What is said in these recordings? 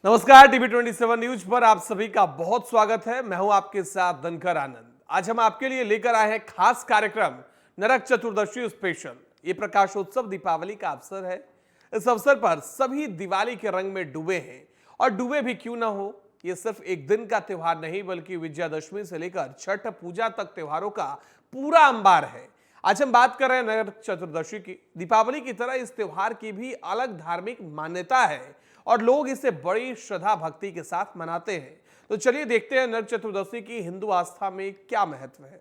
नमस्कार, TV 27 news पर आप सभी का बहुत स्वागत है। मैं हूं आपके साथ धनकर आनंद। आज हम आपके लिए लेकर आए हैं खास कार्यक्रम नरक चतुर्दशी स्पेशल। ये प्रकाशोत्सव दीपावली का अवसर है। इस अवसर पर सभी दिवाली के रंग में डूबे हैं, और डूबे भी क्यों ना हो। ये सिर्फ एक दिन का त्योहार नहीं, बल्कि विजयादशमी से लेकर छठ पूजा तक त्योहारों का पूरा अंबार है। आज हम बात कर रहे हैं नरक चतुर्दशी की। दीपावली की तरह इस त्योहार की भी अलग धार्मिक मान्यता है, और लोग इसे बड़ी श्रद्धा भक्ति के साथ मनाते हैं। तो चलिए देखते हैं नरक चतुर्दशी की हिंदू आस्था में क्या महत्व है।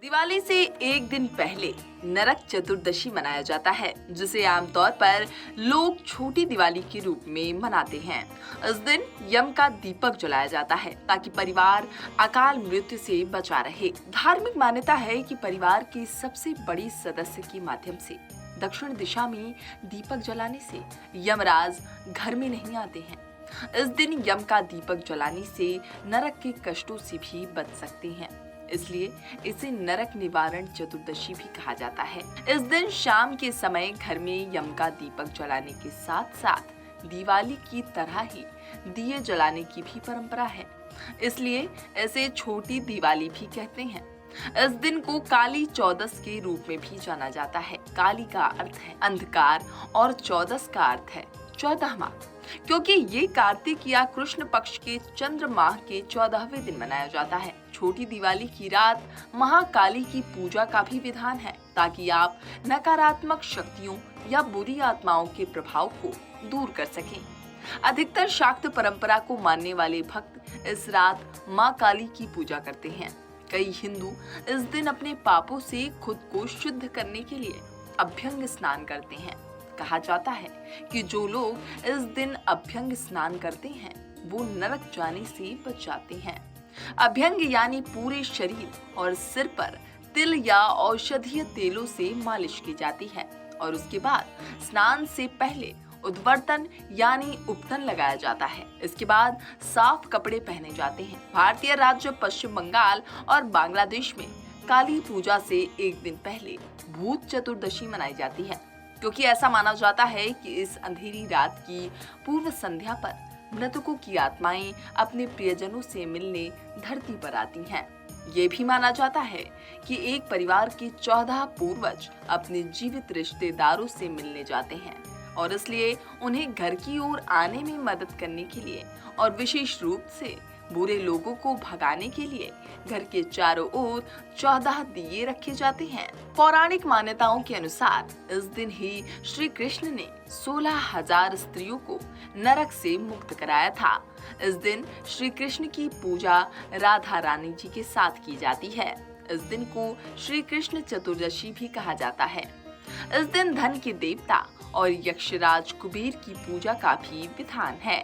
दिवाली से एक दिन पहले नरक चतुर्दशी मनाया जाता है, जिसे आमतौर पर लोग छोटी दिवाली के रूप में मनाते हैं। इस दिन यम का दीपक जलाया जाता है ताकि परिवार अकाल मृत्यु से बचा रहे। धार्मिक मान्यता है कि परिवार के सबसे बड़ी सदस्य के माध्यम से दक्षिण दिशा में दीपक जलाने से यमराज घर में नहीं आते हैं। इस दिन यम का दीपक जलाने से नरक के कष्टों से भी बच सकते हैं, इसलिए इसे नरक निवारण चतुर्दशी भी कहा जाता है। इस दिन शाम के समय घर में यम का दीपक जलाने के साथ साथ दिवाली की तरह ही दिए जलाने की भी परंपरा है, इसलिए इसे छोटी दिवाली भी कहते हैं। इस दिन को काली चौदस के रूप में भी जाना जाता है। काली का अर्थ है अंधकार और चौदस का अर्थ है 14वां, क्योंकि ये कार्तिक या कृष्ण पक्ष के चंद्र माह के 14वें दिन मनाया जाता है। छोटी दिवाली की रात महाकाली की पूजा का भी विधान है, ताकि आप नकारात्मक शक्तियों या बुरी आत्माओं के प्रभाव को दूर कर सकें। अधिकतर शाक्त परंपरा को मानने वाले भक्त इस रात माँ काली की पूजा करते हैं। कई हिंदू इस दिन अपने पापों से खुद को शुद्ध करने के लिए अभ्यंग स्नान करते हैं। कहा जाता है कि जो लोग इस दिन अभ्यंग स्नान करते हैं वो नरक जाने से बच जाते हैं। अभ्यंग यानी पूरे शरीर और सिर पर तिल या औषधीय तेलों से मालिश की जाती है, और उसके बाद स्नान से पहले उद्वर्तन यानी उपटन लगाया जाता है। इसके बाद साफ कपड़े पहने जाते हैं। भारतीय राज्य पश्चिम बंगाल और बांग्लादेश में काली पूजा से एक दिन पहले भूत चतुर्दशी मनाई जाती है, क्योंकि ऐसा माना जाता है कि इस अंधेरी रात की पूर्व संध्या पर मृतकों की आत्माएं अपने प्रियजनों से मिलने धरती पर आती हैं। ये भी माना जाता है कि एक परिवार के 14 पूर्वज अपने जीवित रिश्तेदारों से मिलने जाते हैं, और इसलिए उन्हें घर की ओर आने में मदद करने के लिए और विशेष रूप से बुरे लोगों को भगाने के लिए घर के चारों ओर 14 दिए रखे जाते हैं। पौराणिक मान्यताओं के अनुसार इस दिन ही श्री कृष्ण ने 16,000 स्त्रियों को नरक से मुक्त कराया था। इस दिन श्री कृष्ण की पूजा राधा रानी जी के साथ की जाती है। इस दिन को श्री कृष्ण चतुर्दशी भी कहा जाता है। इस दिन धन के देवता और यक्षराज कुबेर की पूजा का भी विधान है।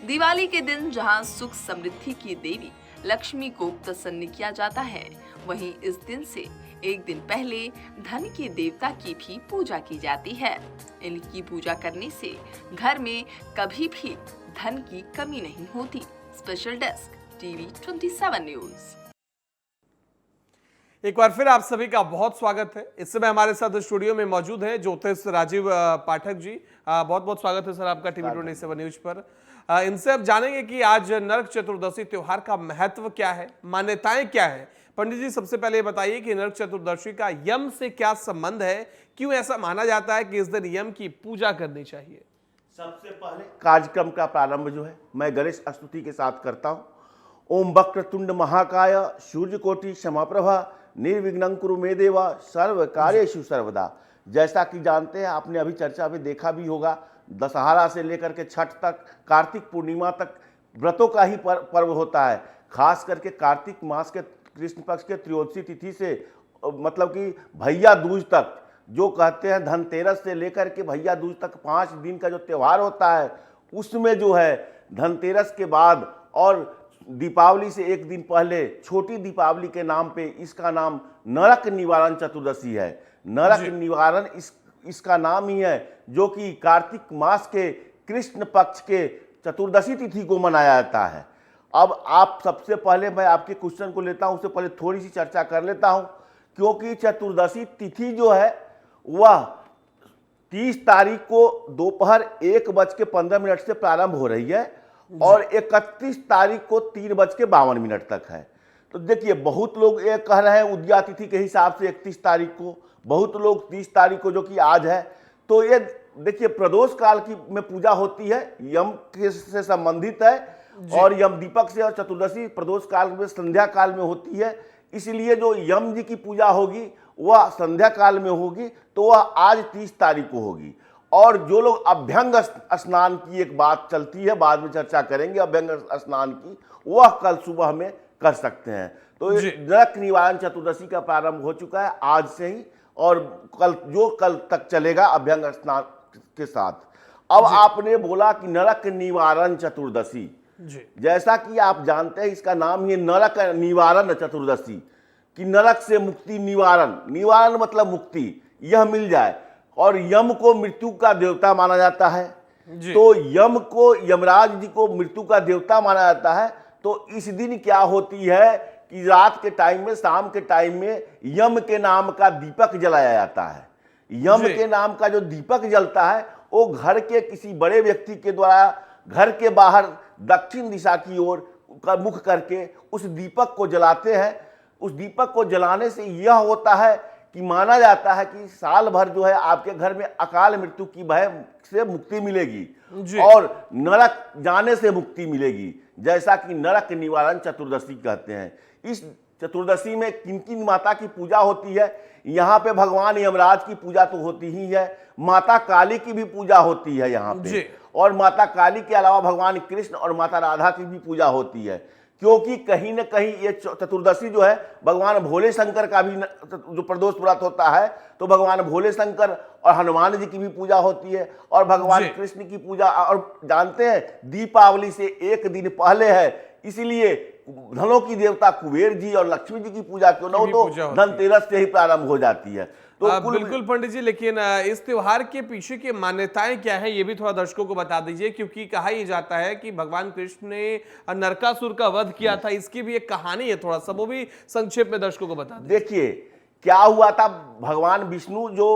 दिवाली के दिन जहां सुख समृद्धि की देवी लक्ष्मी को प्रसन्न किया जाता है, वहीं इस दिन से एक दिन पहले धन के देवता की भी पूजा की जाती है। इनकी पूजा करने से घर में कभी भी धन की कमी नहीं होती। Special desk TV 27 news. एक बार फिर आप सभी का बहुत स्वागत है। इस समय हमारे साथ स्टूडियो में मौजूद है ज्योतिष राजीव पाठक जी। बहुत बहुत स्वागत है सर आपका टीवी 27 न्यूज पर। इनसे अब जानेंगे कि आज नरक चतुर्दशी त्योहार का महत्व क्या है, मान्यताएं क्या है। पंडित जी, सबसे पहले बताइए कि नरक चतुर्दशी का यम से क्या संबंध है, क्यों ऐसा माना जाता है कि इस दिन यम की पूजा करनी चाहिए। सबसे पहले कार्यक्रम का प्रारंभ जो है मैं गणेश स्तुति के साथ करता हूँ। ओम वक्रतुंड महाकाय सूर्यकोटि समप्रभा निर्विघ्नं कुरु मे देवा सर्व कार्येषु सर्वदा। जैसा कि जानते हैं, आपने अभी चर्चा में देखा भी होगा, दशहरा से लेकर के छठ तक, कार्तिक पूर्णिमा तक व्रतों का ही पर्व होता है। खास करके कार्तिक मास के कृष्ण पक्ष के त्रयोदशी तिथि से मतलब कि भैया दूज तक, जो कहते हैं धनतेरस से लेकर के भैया दूज तक 5 दिन का जो त्यौहार होता है, उसमें जो है धनतेरस के बाद और दीपावली से एक दिन पहले छोटी दीपावली के नाम पे इसका नाम नरक निवारण चतुर्दशी है। नरक निवारण इसका नाम ही है, जो कि कार्तिक मास के कृष्ण पक्ष के चतुर्दशी तिथि को मनाया जाता है। अब आप सबसे पहले मैं आपके क्वेश्चन को लेता हूं, उससे पहले थोड़ी सी चर्चा कर लेता हूं, क्योंकि चतुर्दशी तिथि जो है वह 30 तारीख को दोपहर 1:15 से प्रारंभ हो रही है और 31 तारीख को 3:52 तक है। तो देखिए, बहुत लोग ये कह रहे हैं उदया तिथि के हिसाब से 31 तारीख को, बहुत लोग 30 तारीख को जो कि आज है। तो ये देखिए, प्रदोष काल की में पूजा होती है, यम के से संबंधित है और यम दीपक से, और चतुर्दशी प्रदोष काल में संध्या काल में होती है। इसलिए जो यम जी की पूजा होगी वह संध्या काल में होगी, तो वह आज 30 तारीख को होगी। और जो लोग अभ्यंग स्नान की एक बात चलती है, बाद में चर्चा करेंगे अभ्यंग स्नान की, वह कल सुबह में कर सकते हैं। तो नरक निवारण चतुर्दशी का प्रारंभ हो चुका है आज से ही, और कल तक चलेगा अभ्यंग स्नान के साथ। अब आपने बोला कि नरक निवारण चतुर्दशी, जैसा कि आप जानते हैं इसका नाम ही नरक निवारण चतुर्दशी, कि नरक से मुक्ति निवारण, निवारण मतलब मुक्ति, यह मिल जाए। और यम को मृत्यु का देवता माना जाता है, तो यम को, यमराज जी को मृत्यु का देवता माना जाता है। तो इस दिन क्या होती है कि रात के टाइम में, शाम के टाइम में यम के नाम का दीपक जलाया जाता है। यम के नाम का जो दीपक जलता है वो घर के किसी बड़े व्यक्ति के द्वारा घर के बाहर दक्षिण दिशा की ओर का मुख करके उस दीपक को जलाते हैं। उस दीपक को जलाने से यह होता है कि माना जाता है कि साल भर जो है आपके घर में अकाल मृत्यु की भय से मुक्ति मिलेगी और नरक जाने से मुक्ति मिलेगी, जैसा कि नरक निवारण चतुर्दशी कहते हैं। इस चतुर्दशी में किन किन माता की पूजा होती है? यहाँ पे भगवान यमराज की पूजा तो होती ही है, माता काली की भी पूजा होती है यहाँ पे, और माता काली के अलावा भगवान कृष्ण और माता राधा की भी पूजा होती है। क्योंकि कहीं न कहीं ये चतुर्दशी जो है भगवान भोले शंकर का भी जो प्रदोष व्रत होता है, तो भगवान भोले शंकर और हनुमान जी की भी पूजा होती है और भगवान कृष्ण की पूजा। और जानते हैं दीपावली से एक दिन पहले है, इसीलिए धनों की देवता कुबेर जी और लक्ष्मी जी की पूजा क्यों न हो, तो धनतेरस से ही प्रारंभ हो जाती है। तो बिल्कुल पंडित जी, लेकिन इस त्योहार के पीछे की मान्यताएं क्या है ये भी थोड़ा दर्शकों को बता दीजिए, क्योंकि कहा यह जाता है कि भगवान कृष्ण ने नरकासुर का वध किया था, इसकी भी एक कहानी है, थोड़ा सा वो भी संक्षेप में दर्शकों को बता दीजिए। देखिए क्या हुआ था, भगवान विष्णु जो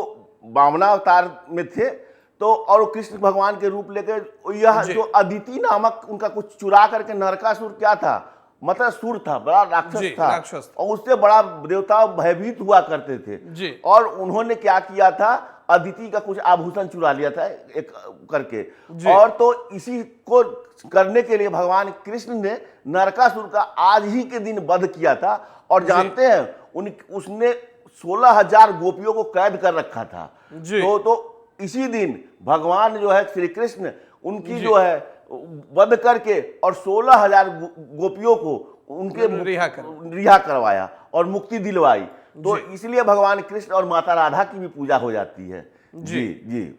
वामनावतार में थे, तो और कृष्ण भगवान के रूप लेकर यह जो अदिति नामक उनका कुछ चुरा करके, नरकासुर क्या था, मतलब सुर था, बड़ा राक्षस था और उससे बड़ा देवता भयभीत हुआ करते थे। और उन्होंने क्या किया था, अदिति का कुछ आभूषण चुरा लिया था एक करके, और तो इसी को करने के लिए भगवान कृष्ण ने नरकासुर का आज ही के दिन वध किया था। और जानते हैं उसने 16,000 गोपियों को कैद कर रखा था। तो इसी दिन भगवान जो है श्री कृष्ण उनकी जो है वध करके और 16,000 गोपियों को उनके रिहा करवाया और मुक्ति दिलवाई। तो इसलिए भगवान कृष्ण और माता राधा की भी पूजा हो जाती है। जी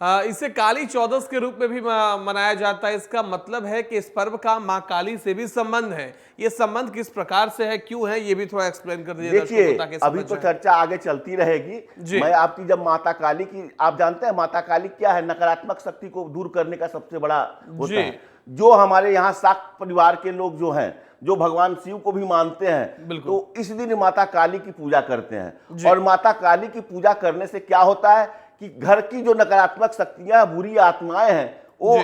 इसे काली चौदस के रूप में भी मनाया जाता है। इसका मतलब है कि इस पर्व का मां काली से भी संबंध है। ये संबंध किस प्रकार से है, क्यों है, ये भी थोड़ा एक्सप्लेन कर दीजिए। देखिए अभी तो चर्चा आगे चलती रहेगी। मैं आपकी जब माता काली की, आप जानते हैं माता काली क्या है, नकारात्मक शक्ति को दूर करने का सबसे बड़ा होता है। जो हमारे यहाँ शाक्त परिवार के लोग जो हैं, जो भगवान शिव को भी मानते हैं, तो इस दिन माता काली की पूजा करते हैं। और माता काली की पूजा करने से क्या होता है कि घर की जो नकारात्मक शक्तियां, बुरी आत्माएं हैं, वो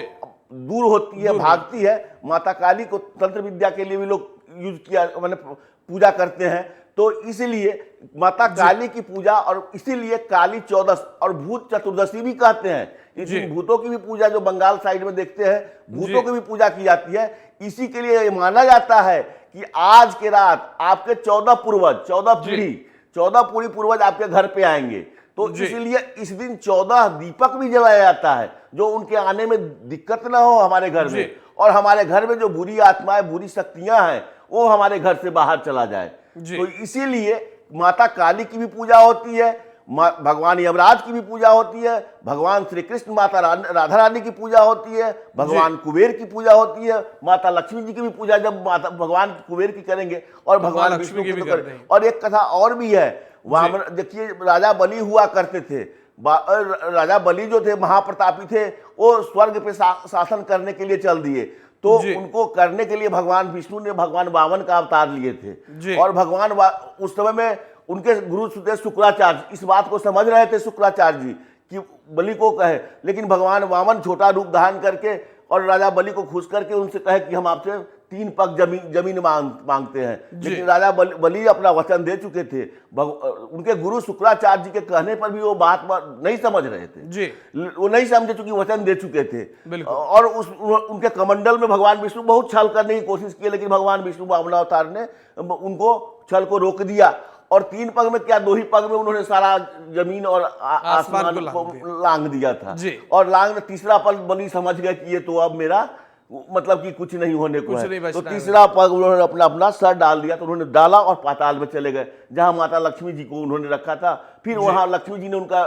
दूर होती है, भागती है। माता काली को तंत्र विद्या के लिए भी लोग यूज किया, मैंने पूजा करते हैं। तो इसलिए माता काली की पूजा, और इसीलिए काली चौदस और भूत चतुर्दशी भी कहते हैं। इस दिन भूतों की भी पूजा, जो बंगाल साइड में देखते हैं, भूतों की भी पूजा की जाती है। इसी के लिए माना जाता है कि आज के रात आपके 14 पूर्वज, 14 पीढ़ी, 14 पूर्वज आपके घर पे आएंगे। तो इसलिए इस दिन 14 दीपक भी जलाया जाता है, जो उनके आने में दिक्कत ना हो हमारे घर में, और हमारे घर में जो बुरी आत्माएं, बुरी शक्तियां हैं, वो हमारे घर से बाहर चला जाए। तो इसीलिए माता काली की भी पूजा होती है, भगवान यमराज की भी पूजा होती है, भगवान श्री कृष्ण माता राधा रानी की पूजा होती है, भगवान कुबेर की पूजा होती है, माता लक्ष्मी जी की भी पूजा जब माता भगवान कुबेर की करेंगे, और भगवान विष्णु की भी करेंगे। और एक कथा और भी है, वहां देखिए राजा बलि हुआ करते थे। राजा बलि जो थे महाप्रतापी थे, वो स्वर्ग पे शासन करने के लिए चल दिए। तो उनको करने के लिए भगवान विष्णु ने भगवान वामन का अवतार लिए थे। और भगवान उस समय में उनके गुरु थे शुक्राचार्य, इस बात को समझ रहे थे शुक्राचार्य जी कि बलि को कहे, लेकिन भगवान वामन छोटा रूप धारण करके और राजा बलि को खुश करके उनसे कहे कि हम आपसे 3 पग जमीन मांगते हैं। लेकिन राजा बलि अपना वचन दे चुके थे। उनके गुरु शुक्राचार्य जी के कहने पर भी वो बात नहीं समझ रहे थे जी। वो नहीं समझे, चूंकि वचन दे चुके थे। बिल्कुल। और उनके कमंडल में भगवान विष्णु बहुत छल करने की कोशिश की, लेकिन भगवान विष्णु वामनावतार ने उनको छल को रोक दिया। और 3 पग में क्या, 2 ही पग में उन्होंने सारा जमीन और आसमान को लांग दिया था। और लांग में तीसरा पग बलि समझ गए कि ये तो अब मेरा मतलब कि कुछ नहीं होने को है। तो तीसरा पग उन्होंने अपना अपना सर डाल दिया। तो उन्होंने डाला और पाताल में चले गए, जहां माता लक्ष्मी जी को उन्होंने रखा था। फिर वहां लक्ष्मी जी ने उनका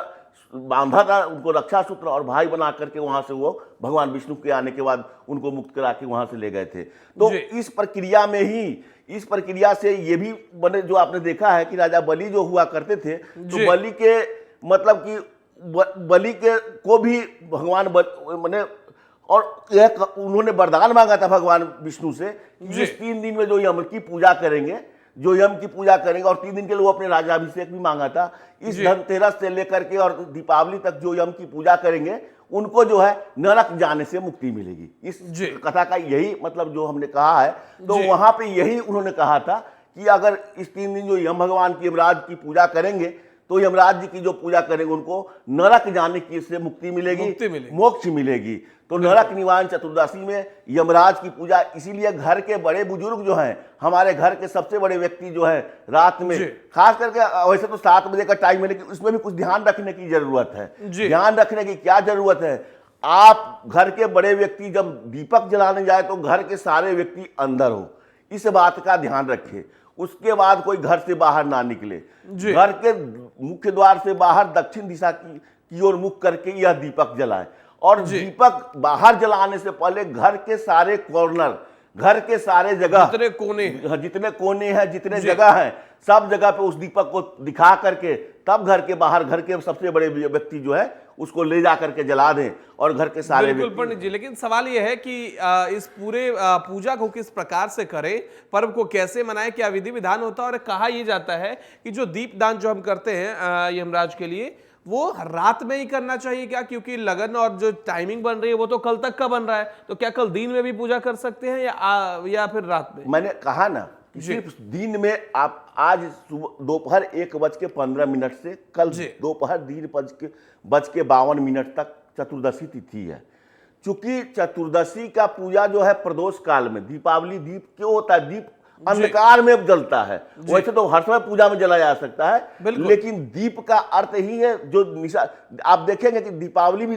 बांधा था, उनको रक्षा सूत्र और भाई बना करके वहां से वो भगवान विष्णु के आने के बाद उनको मुक्त करा के वहां से ले गए थे। तो इस प्रक्रिया में ही, इस प्रक्रिया से ये भी बने, जो आपने देखा है कि राजा बलि जो हुआ करते थे, तो बलि के मतलब कि बलि के को भी भगवान मैंने, और यह उन्होंने वरदान मांगा था भगवान विष्णु से कि इस 3 दिन में जो यम की पूजा करेंगे, जो यम की पूजा करेंगे, और 3 दिन के लिए वो अपने राज्याभिषेक भी मांगा था। इस धनतेरस से लेकर के और दीपावली तक जो यम की पूजा करेंगे उनको जो है नरक जाने से मुक्ति मिलेगी। इस कथा का यही मतलब जो हमने कहा है। तो वहां पे यही उन्होंने कहा था कि अगर इस 3 दिन जो यम भगवान की, यमराज की पूजा करेंगे, तो यमराज जी की जो पूजा करेंगे उनको नरक जाने की से मुक्ति मिलेगी, मोक्ष मिलेगी। तो नरक निवारण चतुर्दशी में यमराज की पूजा, इसीलिए घर के बड़े बुजुर्ग जो हैं, हमारे घर के सबसे बड़े व्यक्ति जो है, रात में खास करके, वैसे तो 7 बजे का टाइम है, लेकिन उसमें भी कुछ ध्यान रखने की जरूरत है। ध्यान रखने की क्या जरूरत है, आप घर के बड़े व्यक्ति जब दीपक जलाने जाए तो घर के सारे व्यक्ति अंदर हो, इस बात का ध्यान रखें। उसके बाद कोई घर से बाहर ना निकले। घर के मुख्य द्वार से बाहर दक्षिण दिशा की ओर मुख करके यह दीपक जलाएं। और दीपक बाहर जलाने से पहले घर के सारे कॉर्नर, घर के सारे जगह, जितने कोने हैं, जितने जगह हैं, सब जगह पे उस दीपक को दिखा करके तब घर के बाहर, घर के सबसे बड़े व्यक्ति जो है उसको ले जा करके जला दें और घर के सारे। बिल्कुल पंडित जी, लेकिन सवाल यह है कि इस पूरे पूजा को किस प्रकार से करें, पर्व को कैसे मनाएं, क्या विधि विधान होता है। और कहा यह जाता है कि जो दीपदान जो हम करते हैं यमराज के लिए, वो रात में ही करना चाहिए क्या, क्योंकि लगन और जो टाइमिंग बन रही है वो तो कल तक का बन रहा है, तो क्या कल दिन में भी पूजा कर सकते हैं या फिर रात में? मैंने कहा ना कि सिर्फ दिन में, आप आज दोपहर 1:15 से कल दोपहर 3:52 तक चतुर्दशी तिथि है। चूंकि चतुर्दशी का पूजा जो है प्रदोष काल में, दीपावली दीप क्यों होता है, दीप अंधकार में जलता है। वैसे तो हर समय पूजा में जला जा सकता है, लेकिन दीप का अर्थ ही है जो निशा। आप देखेंगे कि दीपावली भी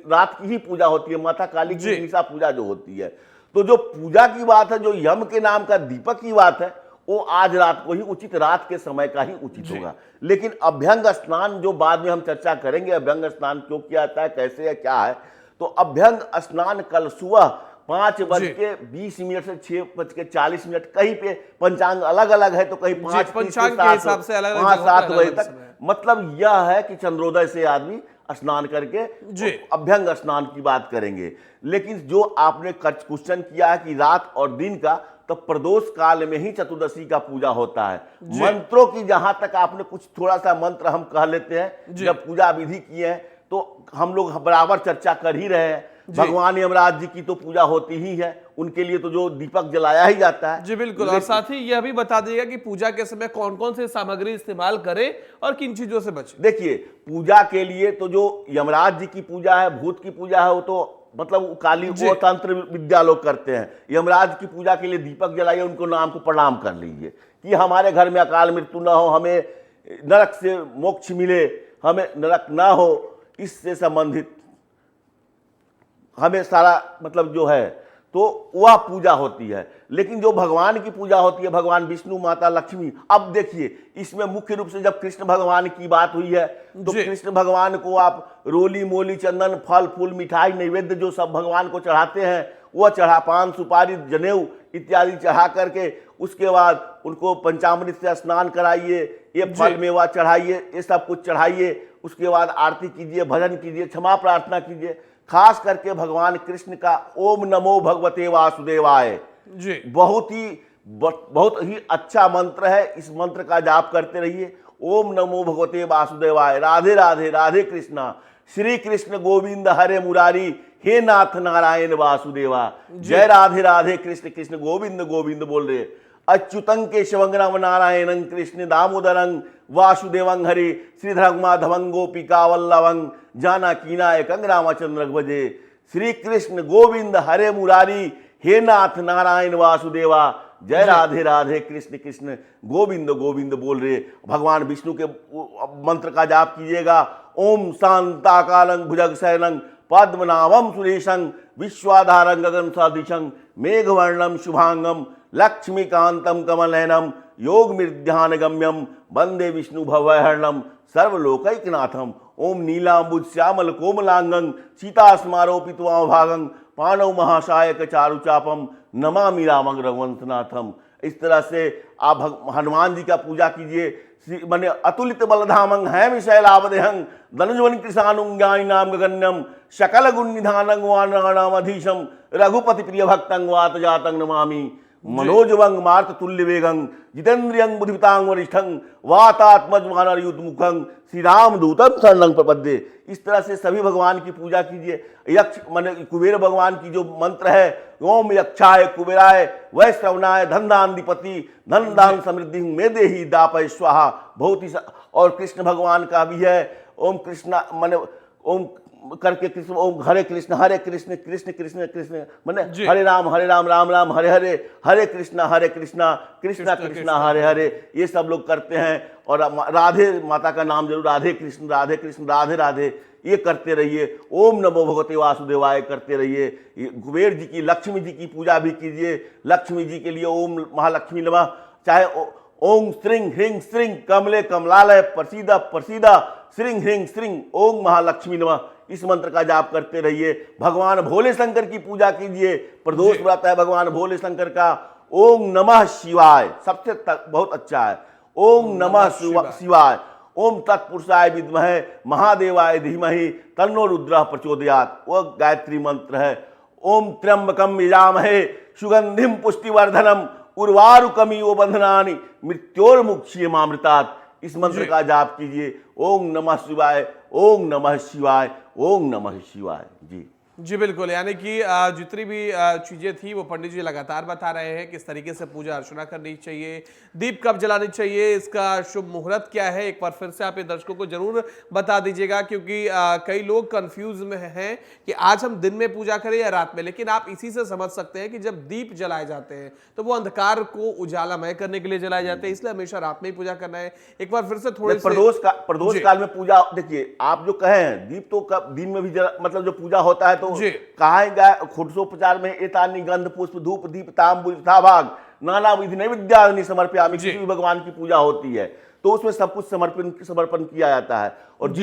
रात की ही पूजा होती है, माता काली की निशा पूजा जो होती है। तो जो पूजा की बात है, जो यम के नाम का दीपक की बात है, वो आज रात को ही उचित, रात के समय का ही उचित होगा। लेकिन अभ्यंग स्नान जो बाद में हम चर्चा करेंगे, अभ्यंग स्नान क्यों किया जाता है, कैसे है, क्या है। तो अभ्यंग स्नान कल सुबह 5:20 से 6:40, कहीं पे पंचांग अलग अलग है, तो कहीं 5:07 बजे तक। मतलब यह है कि चंद्रोदय से आदमी स्नान करके अभ्यंग स्नान की बात करेंगे। लेकिन जो आपने क्वेश्चन किया है कि रात और दिन का, तो प्रदोष काल में ही चतुर्दशी का पूजा होता है। मंत्रों की जहां तक आपने कुछ थोड़ा सा मंत्र हम कह लेते हैं, जब पूजा विधि किए हैं तो हम लोग बराबर चर्चा कर ही रहे हैं। भगवान यमराज जी की तो पूजा होती ही है, उनके लिए तो जो दीपक जलाया ही जाता है। जी बिल्कुल। और साथ ही यह भी बता दीजिएगा कि पूजा के समय कौन कौन से सामग्री इस्तेमाल करें और किन चीजों से बचें। देखिए, पूजा के लिए तो जो यमराज जी की पूजा है, भूत की पूजा है, वो तो मतलब काली वो तंत्र विद्या लोग करते हैं। यमराज की पूजा के लिए दीपक जलाइए, उनको नाम को प्रणाम कर लीजिए कि हमारे घर में अकाल मृत्यु न हो, हमें नरक से मोक्ष मिले, हमें नरक ना हो, इससे संबंधित हमें सारा मतलब जो है तो वह पूजा होती है। लेकिन जो भगवान की पूजा होती है, भगवान विष्णु, माता लक्ष्मी, अब देखिए इसमें मुख्य रूप से जब कृष्ण भगवान की बात हुई है, तो कृष्ण भगवान को आप रोली मोली, चंदन, फल फूल, मिठाई, नैवेद्य जो सब भगवान को चढ़ाते हैं, वह चढ़ा, पान सुपारी, जनेऊ इत्यादि चढ़ा करके उसके बाद उनको पंचामृत से स्नान कराइए, ये फल मेवा चढ़ाइए, ये सब कुछ चढ़ाइए। उसके बाद आरती कीजिए, भजन कीजिए, क्षमा प्रार्थना कीजिए। खास करके भगवान कृष्ण का ओम नमो भगवते वासुदेवाय जी बहुत ही अच्छा मंत्र है। इस मंत्र का जाप करते रहिए। ओम नमो भगवते वासुदेवाय, राधे राधे, राधे कृष्णा, श्री कृष्ण गोविंद हरे मुरारी, हे नाथ नारायण वासुदेवा। जय राधे राधे कृष्ण कृष्ण गोविंद गोविंद बोल रहे। अच्युतं केशवं राम नारायणं कृष्ण दामोदरं वासुदेवं हरे, श्रीधरं माधवं गोपिका वल्लभं जानकी नायकं रामचंद्र भजे। श्री कृष्ण गोविंद हरे मुरारी, हे नाथ नारायण वासुदेवा। जय राधे राधे कृष्ण कृष्ण गोविंद गोविंद बोल रहे। भगवान विष्णु के मंत्र का जाप कीजिएगा। ओम शांताकारं भुजगशयनं पद्मनाभं सुरेशं विश्वाधारं गगन सदृशं मेघवर्णं शुभांगं लक्ष्मीकांतं कमलनयनं योगमिर्ध्यान गम्यं वंदे विष्णु भवहरणं सर्वलोकैकनाथम। ओम नीलांबुज श्यामल कोमलांगं सीतास्मारोपित वामभागं पाणौ महासायक चारुचापम नमामि रामं रघुवंशनाथम। इस तरह से आप हनुमान जी का पूजा कीजिए। माने अतुलित बलधामं हैम शैलावदेहं धनुजवन कृषाणुं ज्ञानिनां गगन्यं सकल गुण निधानं वानराणामधीशं रघुपति प्रिय भक्तं वातजातं नमामि। मनोजवं मार्त तुल्य वेगं जितेन्द्रियं बुद्धिमतां वरिष्ठं वातात्मज वानरयुत मुखं श्री राम दूतम शरणं प्रपद्ये। इस तरह से सभी भगवान की पूजा कीजिए। यक्ष माने कुबेर भगवान की जो मंत्र है, ओम यक्षाय कुबेराय वैश्रवणाय धनदानधिपति धन दान समृद्धि में देहि दापय स्वाहा बहुत ही। और कृष्ण भगवान का भी है ओम कृष्ण माने ओम करके कृष्ण ओम हरे कृष्ण कृष्ण कृष्ण कृष्ण माने हरे राम राम राम हरे हरे, हरे कृष्णा कृष्णा कृष्णा हरे हरे, ये सब लोग करते हैं। और राधे माता का नाम जरूर राधे कृष्ण राधे राधे ये करते रहिए। ओम नमो भगवते वासुदेवाय करते रहिए। कुबेर जी की लक्ष्मी जी की पूजा भी कीजिए। लक्ष्मी जी के लिए ओम महालक्ष्मी नमः, चाहे ओम स्त्रिंग ह्रीं स्त्रिंग कमले कमलालय प्रसीदा प्रसीदा श्रीं ह्रीं श्रीं ओम महालक्ष्मी नमः, इस मंत्र का जाप करते रहिए। भगवान भोले शंकर की पूजा कीजिए। प्रदोष व्रत है भगवान भोले शंकर का। ओम नमः शिवाय सबसे बहुत अच्छा है। ओम नमः शिवाय। ओम तत्पुरुषाय विद्महे महादेवाय धीमहि तन्नो रुद्रः प्रचोदयात्, वह गायत्री मंत्र है। ओम त्र्यंबकम यजामहे सुगंधिम पुष्टिवर्धनम उर्वारुकमिव बंधनानि मृत्योर्मुक्षीयमामृतात्, इस मंत्र का जाप कीजिए। ओम नमः शिवाय ओम नमः शिवाय ओम नमः शिवाय। जी बिल्कुल, यानी कि जितनी भी चीजें थी वो पंडित जी लगातार बता रहे हैं किस तरीके से पूजा अर्चना करनी चाहिए, दीप कब जलानी चाहिए, इसका शुभ मुहूर्त क्या है। एक बार फिर से आप दर्शकों को जरूर बता दीजिएगा, क्योंकि कई लोग कंफ्यूज में हैं कि आज हम दिन में पूजा करें या रात में। लेकिन आप इसी से समझ सकते हैं कि जब दीप जलाए जाते हैं तो वो अंधकार को उजालामय करने के लिए जलाए जाते हैं, इसलिए हमेशा रात में ही पूजा करना है। एक बार फिर से थोड़े प्रदोष काल में पूजा, देखिए आप जो कहे हैं दीप तो दिन में भी मतलब जो पूजा होता है तो कहा खुटसोपचार में एतानि गंध पुष्प धूप दीप तांबूल भाग नाना विधि नैवेद्यानि समर्पयामि, किसी भी भगवान की पूजा होती है तो उसमें सब कुछ समर्पण किया जाता है। और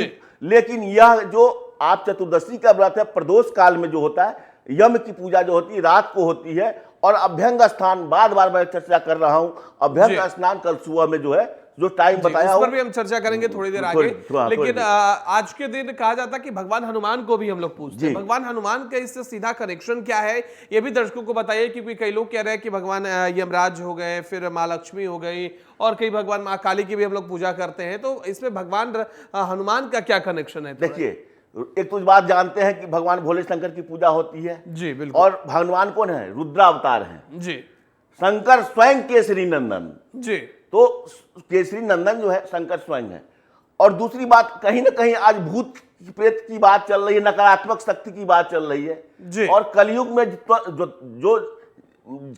लेकिन यह जो आप चतुर्दशी का व्रत है प्रदोष काल में जो होता है, यम की पूजा जो होती है रात को होती है। और अभ्यंग स्नान बार मैं चर्चा कर रहा हूं, अभ्यंग स्नान कल सुबह में जो है जो टाइम बताया उस पर भी हम चर्चा करेंगे थोड़ी देर आगे। लेकिन आज के दिन कहा जाता है कि भगवान हनुमान को भी हम लोग पूछते हैं। भगवान हनुमान का इससे सीधा कनेक्शन क्या है ये भी दर्शकों को बताइए, क्योंकि कई लोग कह रहे हैं कि भगवान यमराज हो गए, फिर माँ लक्ष्मी हो गई, और कई भगवान माँ काली की भी हम लोग पूजा करते हैं। तो इसमें भगवान हनुमान का क्या कनेक्शन है? देखिए, एक तो बात जानते हैं कि भगवान भोले शंकर की पूजा होती है। जी बिल्कुल। और भगवान कौन है? रुद्रावतार हैं। जी, शंकर स्वयं केसरी नंदन। जी, तो केसरी नंदन जो है शंकर स्वयं है। और दूसरी बात, कहीं ना कहीं आज भूत प्रेत की बात चल रही है, नकारात्मक शक्ति की बात चल रही है जी। और कलयुग में जो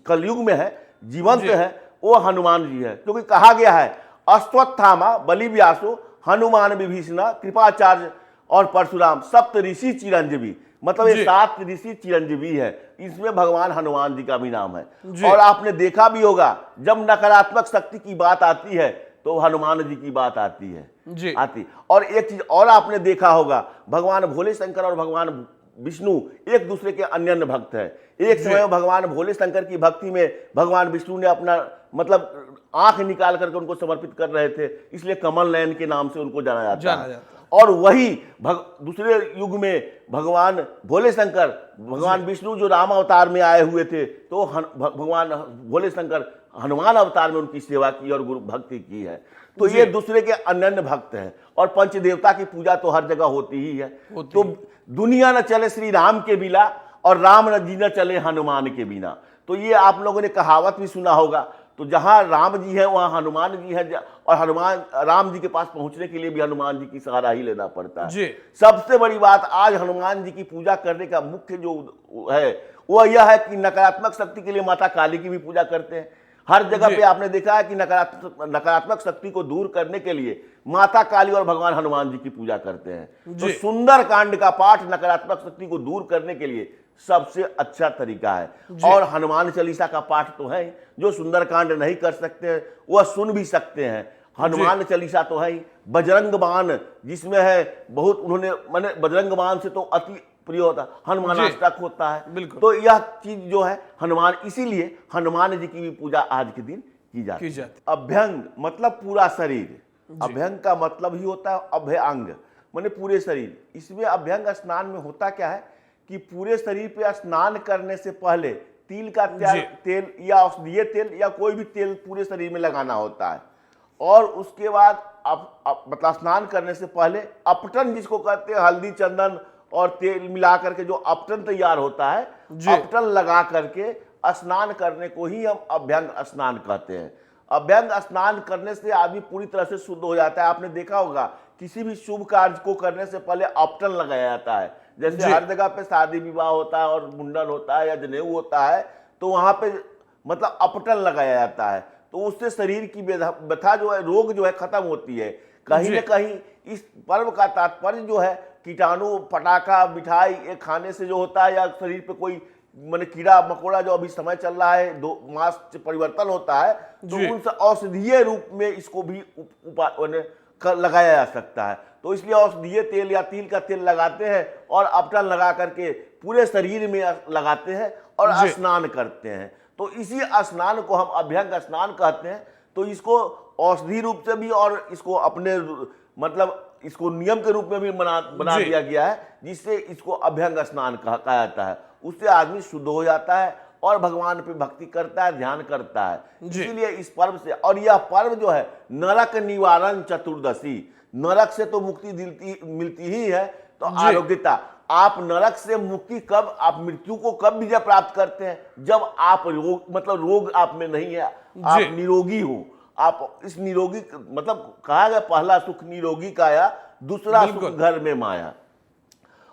कलयुग में है जीवंत है वो हनुमान जी है, क्योंकि कहा गया है अश्वत्थामा बलि व्यासो हनुमान विभीषण कृपाचार्य और परशुराम सप्त ऋषि चिरंजीवी, मतलब ये 7 ऋषि चिरंजीवी है। इसमें भगवान हनुमान जी का भी नाम है। और आपने देखा भी होगा जब नकारात्मक शक्ति की बात आती है तो हनुमान जी की बात आती है आती। और एक चीज और आपने देखा होगा, भगवान भोले शंकर और भगवान विष्णु एक दूसरे के अन्य भक्त है। एक समय भगवान भोले शंकर की भक्ति में भगवान विष्णु ने अपना मतलब आंख निकाल करके उनको समर्पित कर रहे थे, इसलिए कमल नयन के नाम से उनको जाना जाता है। और वही दूसरे युग में भगवान भोले शंकर भगवान विष्णु जो राम अवतार में आए हुए थे तो भगवान भोले शंकर हनुमान अवतार में उनकी सेवा की और गुरु भक्ति की है। तो जी। ये दूसरे के अनन्य भक्त हैं। और पंचदेवता की पूजा तो हर जगह होती ही है। तो दुनिया न चले श्री राम के बिना और राम न जी न चले हनुमान के बिना। तो ये आप लोगों ने कहावत भी सुना होगा। तो जहां राम जी है वहां हनुमान जी है, और हनुमान राम जी के पास पहुंचने के लिए भी हनुमान जी की सहारा ही लेना पड़ता है। जी। सबसे बड़ी बात आज हनुमान जी की पूजा करने का मुख्य जो है वह यह है कि नकारात्मक शक्ति के लिए माता काली की भी पूजा करते हैं। हर जगह जी। पे आपने देखा है कि नकारात्मक शक्ति को दूर करने के लिए माता काली और भगवान हनुमान जी की पूजा करते हैं। तो जी। सुंदर कांड का पाठ नकारात्मक शक्ति को दूर करने के लिए सबसे अच्छा तरीका है। और हनुमान चालीसा का पाठ तो है, जो सुंदर कांड नहीं कर सकते वह सुन भी सकते हैं। हनुमान चालीसा तो है ही। बजरंग बाण जिसमें है बहुत, उन्होंने माने बजरंग बाण से तो अति प्रिय होता हनुमान जी। अष्टक होता है। बिल्कुल। तो यह चीज जो है हनुमान, इसीलिए हनुमान जी की भी पूजा आज के दिन की जाती है। अभ्यंग मतलब पूरा शरीर। अभ्यंग का मतलब ही होता है अभय अंग, माने पूरे शरीर। इसमें अभ्यंग स्नान में होता क्या है कि पूरे शरीर पे स्नान करने से पहले तिल का तेल या औषधीय तेल या कोई भी तेल पूरे शरीर में लगाना होता है। और उसके बाद मतलब स्नान करने से पहले अपटन, जिसको कहते हैं हल्दी चंदन और तेल मिला करके जो अपटन तैयार होता है, अपटन लगा करके स्नान करने को ही हम अभ्यंग स्नान कहते हैं। अभ्यंग स्नान करने से आदमी पूरी तरह से शुद्ध हो जाता है। आपने देखा होगा किसी भी शुभ कार्य को करने से पहले अपटन लगाया जाता है। जैसे हर जगह पे शादी विवाह होता है और मुंडन होता है या जनेऊ होता है, तो वहां पे मतलब अपटन लगाया जाता है। तो उससे शरीर की व्यथा जो है, रोग जो है खत्म होती है। कहीं न कहीं इस पर्व का तात्पर्य जो है कीटाणु, पटाखा, मिठाई ये खाने से जो होता है, या शरीर पे कोई माने कीड़ा मकोड़ा जो अभी समय चल रहा है, 2 मास परिवर्तन होता है, तो उनसे औषधीय रूप में इसको भी लगाया जा सकता है। तो इसलिए औषधीय तेल या तिल का तेल लगाते हैं और अपटन लगा करके पूरे शरीर में लगाते हैं और स्नान करते हैं। तो इसी स्नान को हम अभ्यंग स्नान कहते हैं। तो इसको औषधि रूप से भी और इसको अपने मतलब इसको नियम के रूप में भी बना दिया गया है, जिससे इसको अभ्यंग स्नान कहा जाता है। उससे आदमी शुद्ध हो जाता है और भगवान पे भक्ति करता है, ध्यान करता है। इसीलिए इस पर्व से, और यह पर्व जो है नरक निवारण चतुर्दशी, नरक से तो मुक्ति मिलती ही है, तो आरोग्यता। आप नरक से मुक्ति कब, आप मृत्यु को कब विजय प्राप्त करते हैं? जब आप रोग आप में नहीं है, आप निरोगी हो। आप इस निरोगी मतलब कहा गया पहला सुख निरोगी काया, दूसरा सुख घर में माया।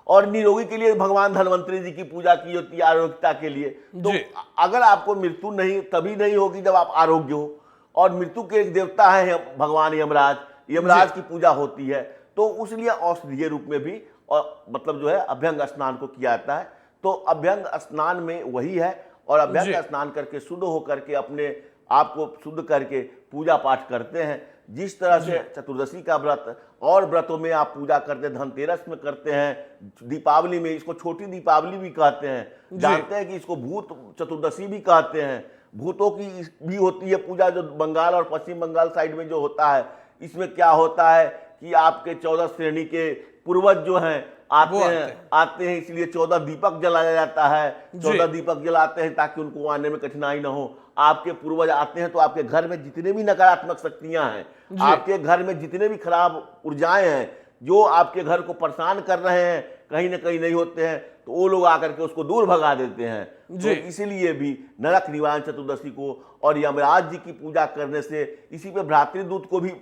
और निरोगी के लिए भगवान धन्वंतरी जी की पूजा की होती है आरोग्यता के लिए। तो अगर आपको मृत्यु नहीं तभी नहीं होगी जब आप आरोग्य हो। और मृत्यु के एक देवता है भगवान यमराज, यमराज की पूजा होती है। तो उसलिए औषधीय रूप में भी और मतलब जो है अभ्यंग स्नान को किया जाता है। तो अभ्यंग स्नान में वही है। और अभ्यंग स्नान करके शुद्ध होकर के अपने आप को शुद्ध करके पूजा पाठ करते हैं। जिस तरह से चतुर्दशी का व्रत और व्रतों में आप पूजा करते हैं, धनतेरस में करते हैं, दीपावली में, इसको छोटी दीपावली भी कहते हैं। जानते हैं कि इसको भूत चतुर्दशी भी कहते हैं। भूतों की भी होती है पूजा, जो बंगाल और पश्चिम बंगाल साइड में जो होता है। इसमें क्या होता है कि आपके 14 श्रेणी के पूर्वज जो हैं आते हैं, इसलिए 14 दीपक जलाया जाता है। 14 दीपक जलाते हैं ताकि उनको आने में कठिनाई ना हो। आपके पूर्वज आते हैं तो आपके घर में जितने भी नकारात्मक शक्तियां हैं, आपके घर में जितने भी खराब ऊर्जाएं हैं, जो आपके घर को परेशान कर रहे हैं, कहीं ना कहीं नहीं होते हैं, तो वो लोग आकर के उसको दूर भगा देते हैं। तो इसीलिए भी नरक निवारण चतुर्दशी को और यमराज जी की पूजा करने से, इसी पे भ्रातृदूत को भी,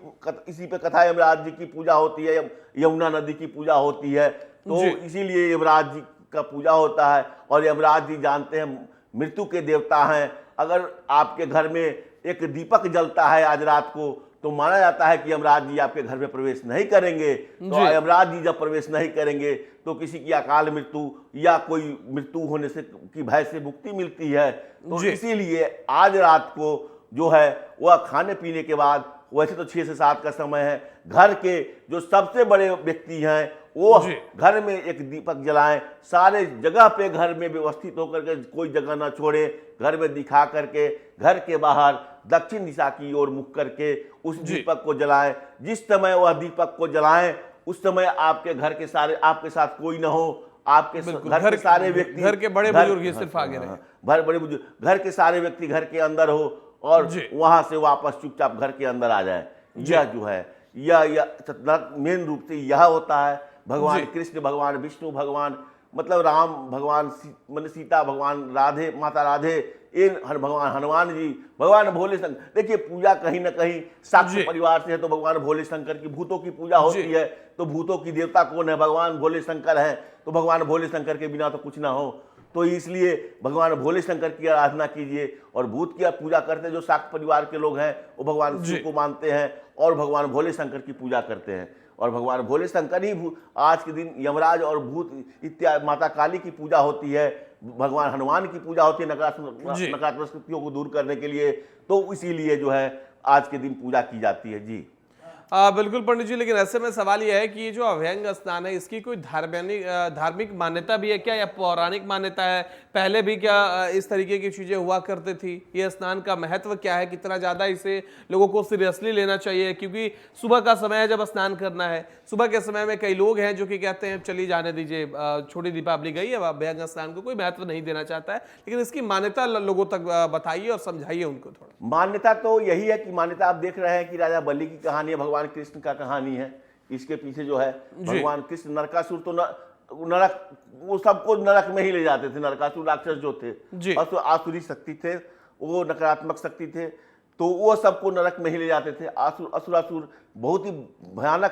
इसी पे कथा यमराज जी की पूजा होती है, यमुना नदी की पूजा होती है। तो इसीलिए यमराज जी का पूजा होता है। और यमराज जी जानते हैं मृत्यु के देवता हैं। अगर आपके घर में एक दीपक जलता है आज रात को, तो माना जाता है कि यमराज जी आपके घर में प्रवेश नहीं करेंगे। तो यमराज जी जब प्रवेश नहीं करेंगे तो किसी की अकाल मृत्यु या कोई मृत्यु होने से की भय से मुक्ति मिलती है। तो इसीलिए आज रात को जो है वह खाने पीने के बाद, वैसे तो 6 से 7 का समय है, घर के जो सबसे बड़े व्यक्ति हैं वो घर में एक दीपक जलाएं। सारे जगह पे घर में व्यवस्थित होकर के, कोई जगह ना छोड़े, घर में दिखा करके घर के बाहर दक्षिण दिशा की ओर मुख करके उस दीपक को जलाएं। जिस समय वह दीपक को जलाएं उस समय आपके घर के सारे, आपके साथ कोई ना हो, आपके घर के सारे व्यक्ति, घर के बड़े बुजुर्ग सिर्फ आगे रहे, बड़े बुजुर्ग, घर के सारे व्यक्ति घर के अंदर हो और वहां से वापस चुपचाप घर के अंदर आ जाए। यह जो है यह मेन रूप से यह होता है। भगवान जी। कृष्ण, भगवान विष्णु, भगवान मतलब राम, भगवान मतलब सीता, भगवान राधे, माता राधे, भगवान हनुमान जी, भगवान भोले शंकर। देखिए पूजा कहीं ना कहीं शाक्त जी। परिवार से है, तो भगवान भोले शंकर की भूतों की पूजा होती जी। है, तो भूतों की देवता कौन है? भगवान भोले शंकर है, तो भगवान भोले शंकर के बिना तो कुछ ना हो। तो इसलिए भगवान भोले शंकर की आराधना कीजिए। और भूत की पूजा करते जो शाक्त परिवार के लोग हैं वो भगवान जी। शिव को मानते हैं और भगवान भोले शंकर की पूजा करते हैं। और भगवान भोले शंकर ही आज के दिन यमराज और भूत इत्यादि, माता काली की पूजा होती है, भगवान हनुमान की पूजा होती है जी। नकारात्मक शक्तियों को दूर करने के लिए। तो इसीलिए जो है आज के दिन पूजा की जाती है। जी बिल्कुल पंडित जी, लेकिन ऐसे में सवाल यह है कि ये जो अभ्यंग स्नान है इसकी कोई धार्मिक मान्यता भी है क्या, या पौराणिक मान्यता है? पहले भी क्या इस तरीके की चीजें हुआ करती थी? ये स्नान का महत्व क्या है? कितना ज्यादा इसे लोगों को सीरियसली लेना चाहिए? क्योंकि सुबह का समय है जब स्नान करना है, सुबह के समय में कई लोग हैं जो कि कहते हैं चलिए जाने दीजिए, छोटी दीपावली गई है, अभ्यंग स्नान को कोई महत्व नहीं देना चाहता है, लेकिन इसकी मान्यता लोगों तक बताइए और समझाइए उनको थोड़ा। मान्यता तो यही है कि मान्यता आप देख रहे हैं कि राजा बलि की कहानी है, भगवान कृष्ण का कहानी है। इसके पीछे जो है भगवान कृष्ण, नरकासुर तो नरक, वो सबको नरक में ही ले जाते थे। नरकासुर राक्षस जो थे आसुरी शक्ति थे, वो नकारात्मक शक्ति थे, तो वो सबको नरक में ही ले जाते थे। असुरासुर बहुत ही भयानक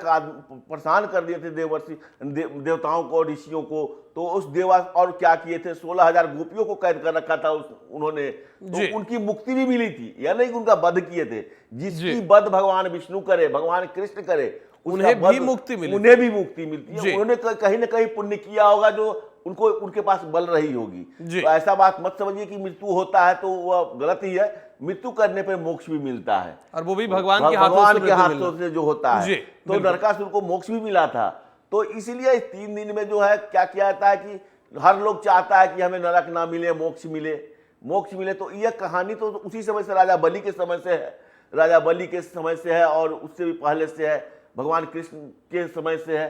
परेशान कर दिए थे देवताओं को और ऋषियों को। तो उस देवा और क्या किए थे, 16,000 गोपियों को कैद कर रखा था उन्होंने, तो उनकी मुक्ति भी मिली थी, या नहीं कि उनका वध किए थे। जिसकी वध भगवान विष्णु करे, भगवान कृष्ण करे, उन्हें भी मुक्ति मिली, उन्हें भी मुक्ति मिलती है। उन्होंने कहीं ना कहीं पुण्य किया होगा जो उनको उनके पास बल रही होगी। तो ऐसा बात मत समझिए कि मृत्यु होता है तो वह गलत ही है। मृत्यु करने पर मोक्ष भी मिलता है, और वो भी भगवान के हाथों से जो होता है। तो नरकासुर को मोक्ष भी मिला था। तो इसीलिए इस 3 दिन में जो है क्या किया जाता है कि हर लोग चाहता है कि हमें नरक ना मिले, मोक्ष मिले, मोक्ष मिले। तो यह कहानी तो उसी समय से, राजा बलि के समय से है, राजा बलि के समय से है, और उससे भी पहले से है, भगवान कृष्ण के समय से है।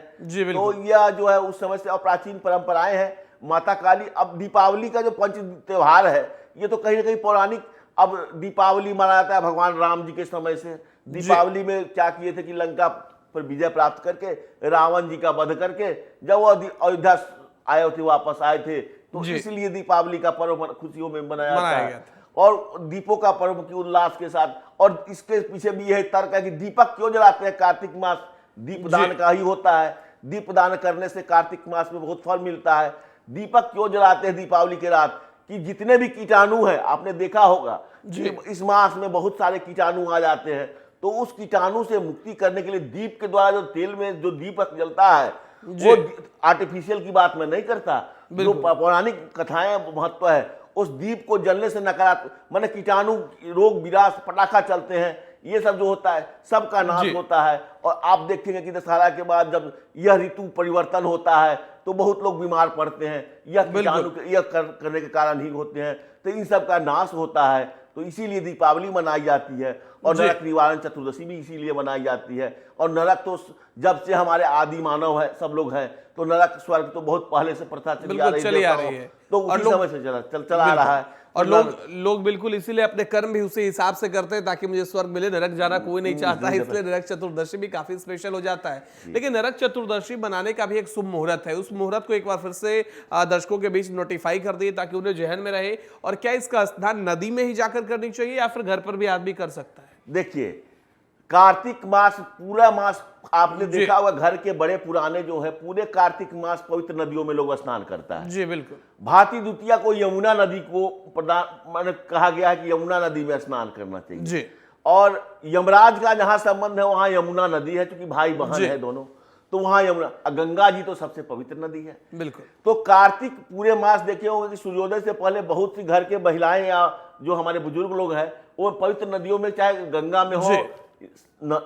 तो यह जो है उस समय से और प्राचीन परंपराएं हैं। माता काली, अब दीपावली का जो पंच त्योहार है ये तो कहीं ना कहीं पौराणिक, अब दीपावली मनाया जाता है भगवान राम जी के समय से। दीपावली में क्या किए थे कि लंका पर विजय प्राप्त करके, रावण जी का वध करके जब वो अयोध्या आए थे, वापस आए थे, तो इसलिए दीपावली का पर्व खुशियों में मनाया जाता है। और दीपों का पर्व की उल्लास के साथ। और इसके पीछे भी यह तर्क है कि दीपक क्यों जलाते हैं? कार्तिक मास दीपदान का ही होता है। दीपदान करने से कार्तिक मास में बहुत फल मिलता है। दीपक क्यों जलाते हैं दीपावली के रात? कि जितने भी कीटाणु हैं, आपने देखा होगा कि इस मास में बहुत सारे कीटाणु आ जाते हैं, तो उस कीटाणु से मुक्ति करने के लिए दीप के द्वारा जो तेल में जो दीपक जलता है, वो आर्टिफिशियल की बात मैं नहीं करता, जो पौराणिक कथाएं महत्व है, उस दीप को जलने से नकारात्मक माने कीटाणु, रोग, विनाश, पटाखा चलते हैं, ये सब जो होता है सबका नाश होता है। और आप देखेंगे कि दशहरा के बाद जब यह ऋतु परिवर्तन होता है तो बहुत लोग बीमार पड़ते हैं, यह कीटाणु करने के कारण ही होते हैं। तो इन सब का नाश होता है। तो इसीलिए दीपावली मनाई जाती है, और नरक निवारण चतुर्दशी भी इसीलिए मनाई जाती है। और नरक तो जब से हमारे आदि मानव है, सब लोग हैं, तो नरक स्वर्ग तो बहुत पहले से प्रथा चली आ रही है, तो उसी समय से चला रहा है। और लोग बिल्कुल इसीलिए अपने कर्म भी उसी हिसाब से करते हैं ताकि मुझे स्वर्ग मिले। नरक जाना कोई नहीं चाहता है, इसलिए नरक चतुर्दशी भी काफी स्पेशल हो जाता है। लेकिन नरक चतुर्दशी बनाने का भी एक शुभ मुहूर्त है, उस मुहूर्त को एक बार फिर से दर्शकों के बीच नोटिफाई कर दिए ताकि उन्हें जहन में रहे। और क्या इसका स्नान नदी में ही जाकर करनी चाहिए या फिर घर पर भी आदमी कर सकता है? देखिए, कार्तिक मास, पूरा मास आपने देखा होगा, घर के बड़े पुराने जो है पूरे कार्तिक मास पवित्र नदियों में लोग स्नान करता है। जी बिल्कुल। भाती द्वितीया को यमुना नदी को प्रदान कहा गया है कि यमुना नदी में स्नान करना चाहिए जी। और यमराज का जहां संबंध है वहां यमुना नदी है, क्योंकि भाई बहन है दोनों, तो वहां यमुना, गंगा जी तो सबसे पवित्र नदी है। बिल्कुल। तो कार्तिक पूरे मास देखे होंगे कि सूर्योदय से पहले बहुत सी घर के महिलाएं या जो हमारे बुजुर्ग लोग हैं वो पवित्र नदियों में, चाहे गंगा में हो,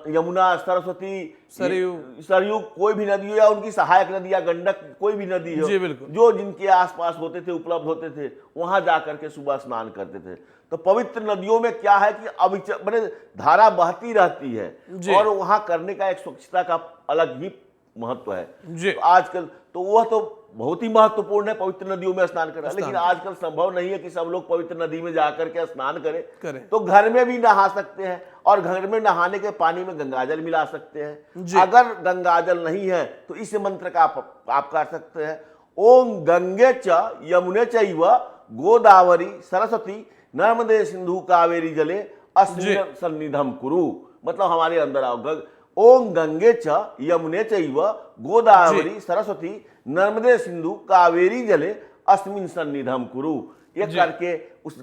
यमुना, सरस्वती, सरयू, कोई भी नदी हो या उनकी सहायक नदी या गंडक, कोई भी नदी हो जो जिनके आसपास होते थे, उपलब्ध होते थे, वहां जाकर के सुबह स्नान करते थे। तो पवित्र नदियों में क्या है कि मैंने धारा बहती रहती है और वहां करने का एक स्वच्छता का अलग ही महत्व है। तो आजकल तो वह तो बहुत ही महत्वपूर्ण है पवित्र नदियों में स्नान करना, लेकिन आजकल संभव नहीं है कि सब लोग पवित्र नदी में जाकर के स्नान करें। तो घर में भी नहा सकते हैं और घर में नहाने के पानी में गंगाजल मिला सकते हैं। अगर गंगाजल नहीं है तो इस मंत्र का आप कर सकते हैं, ओम गंगे च यमुने चैव गोदावरी सरस्वती नर्मदे सिंधु कावेरी जले अस्मिन् सन्निधम कुरु। मतलब हमारे अंदर आओ, ओम गंगे च यमुने चैव गोदावरी सरस्वती नर्मदे सिंधु कावेरी जले अस्मिन् सन्निधम कुरु। ये करके उस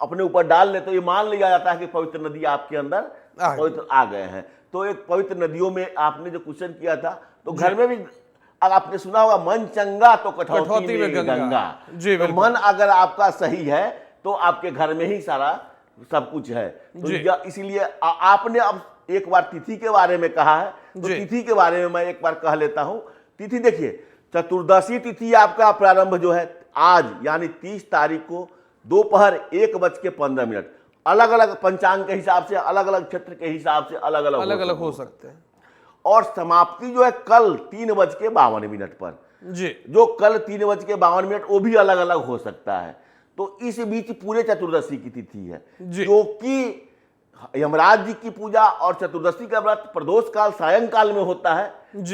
अपने ऊपर डाल ले तो ये मान लिया जाता है कि पवित्र नदी आपके अंदर पवित्र आ गए हैं। तो एक पवित्र नदियों में आपने जो क्वेश्चन किया था, तो घर में भी आपने सुना होगा, मन चंगा तो कठौती में गंगा। तो मन अगर आपका सही है तो आपके घर में ही सारा सब कुछ है। तो इसीलिए आपने अब एक बार तिथि के बारे में कहा है, तो तिथि के बारे में मैं एक बार कह लेता हूं। तिथि देखिए, चतुर्दशी तिथि आपका प्रारंभ जो है आज यानी 30 तारीख को दोपहर 1:15, अलग अलग पंचांग के हिसाब से, अलग अलग क्षेत्र के हिसाब से अलग अलग हो सकते हैं। और समाप्ति जो है कल 3:52 पर जी, जो कल 3:52 वो भी अलग अलग हो सकता है। तो इस बीच पूरे चतुर्दशी की तिथि है, क्योंकि यमराज जी की पूजा और चतुर्दशी का व्रत प्रदोष काल सायंकाल में होता है।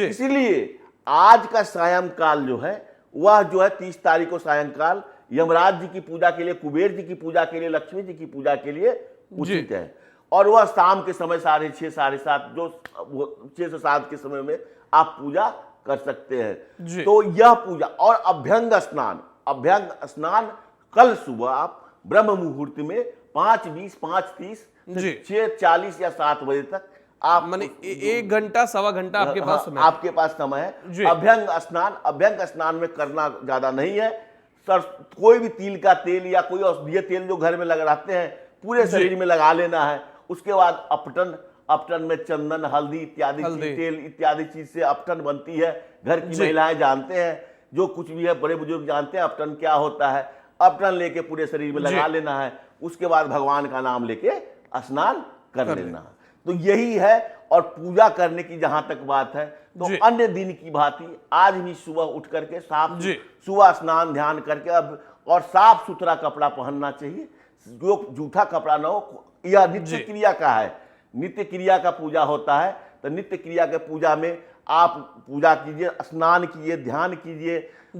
इसीलिए आज का सायंकाल जो है वह जो है 30 तारीख को सायंकाल यमराज जी की पूजा के लिए, कुबेर जी की पूजा के लिए, लक्ष्मी जी की पूजा के लिए उचित है। और वह शाम के समय 6:30 साढ़े 7 जो 6 से 7 के समय में आप पूजा कर सकते हैं। तो यह पूजा और अभ्यंग स्नान कल सुबह आप ब्रह्म मुहूर्त में 5:20, 5:30, 6:40 या 7 बजे तक आप माने 1 घंटा सवा घंटा आपके पास समय, आपके पास समय है। अभ्यंग स्नान में करना ज्यादा नहीं है। कोई भी तिल का तेल या कोई औषधीय तेल जो घर में लगाते हैं पूरे शरीर में लगा लेना है। उसके बाद अपटन में चंदन, हल्दी इत्यादि तेल इत्यादि चीज से अपटन बनती है। घर की महिलाएं जानते हैं, जो कुछ भी है बड़े बुजुर्ग जानते हैं अपटन क्या होता है। अपटन लेके पूरे शरीर में लगा लेना है। उसके बाद भगवान का नाम लेके स्नान कर लेना है। तो यही है। और पूजा करने की जहां तक बात है, तो अन्य दिन की भांति आज भी सुबह उठ करके सुबह स्नान ध्यान करके अब और साफ सुथरा कपड़ा पहनना चाहिए, जो जूठा कपड़ा ना हो। यह नित्य क्रिया का है, नित्य क्रिया का पूजा होता है। तो नित्य क्रिया के पूजा में आप पूजा कीजिए, स्नान कीजिए, ध्यान कीजिए।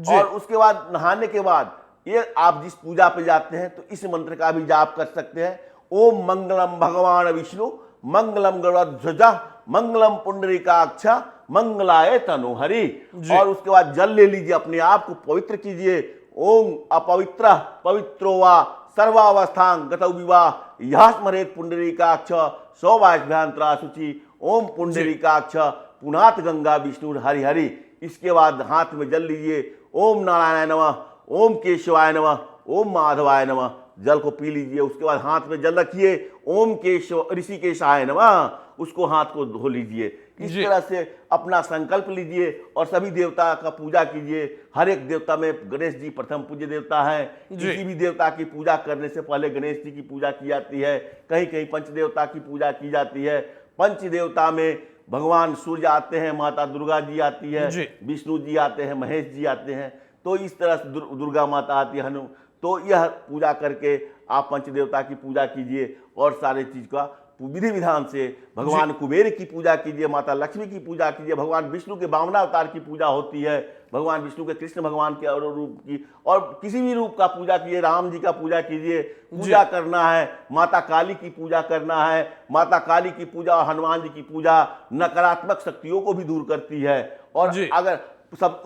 और उसके बाद नहाने के बाद ये आप जिस पूजा पे जाते हैं तो इस मंत्र का भी जाप कर सकते हैं। ओम मंगलम भगवान विष्णु मंगलम गरुड़ध्वज मंगलम पुंडरीकाक्ष मंगलाय तनोहरि। और उसके बाद जल ले लीजिए, अपने आप को पवित्र कीजिए। ओम अपवित्र पवित्रो वा सर्वावस्थां गतौ विवाह यह स्मरेत पुंडरीकाक्ष सौभाग्यभ्यांतरा शुचि। ओम पुंडरीकाक्ष पुनात गंगा विष्णु हरि हरि। इसके बाद हाथ में जल लीजिए। ओम नारायणाय नमः, ओम केशवाय नमः, ओम माधवाय नमः। जल को पी लीजिए। उसके बाद हाथ में जल रखिए। ओम केशव ऋषिकेशाय नमः, उसको हाथ को धो लीजिए। इस तरह से अपना संकल्प लीजिए और सभी देवता का पूजा कीजिए। हर एक देवता में गणेश जी प्रथम पूज्य देवता है। किसी भी देवता की पूजा करने से पहले गणेश जी की पूजा की जाती है। कहीं कहीं पंचदेवता की पूजा की जाती है। पंचदेवता में भगवान सूर्य आते हैं, माता दुर्गा जी आती है, विष्णु जी आते हैं, महेश जी आते हैं। तो इस तरह से दुर्गा माता आती है, हनु। तो यह पूजा करके आप पंचदेवता की पूजा कीजिए और सारे चीज का विधि विधान से भगवान कुबेर की पूजा कीजिए, माता लक्ष्मी की पूजा कीजिए। भगवान विष्णु के वामनावतार की पूजा होती है, भगवान विष्णु के कृष्ण भगवान के रूप की, और किसी भी रूप का पूजा कीजिए। राम जी का पूजा कीजिए। पूजा करना है, माता काली की पूजा करना है। माता काली की पूजा और हनुमान जी की पूजा नकारात्मक शक्तियों को भी दूर करती है। और अगर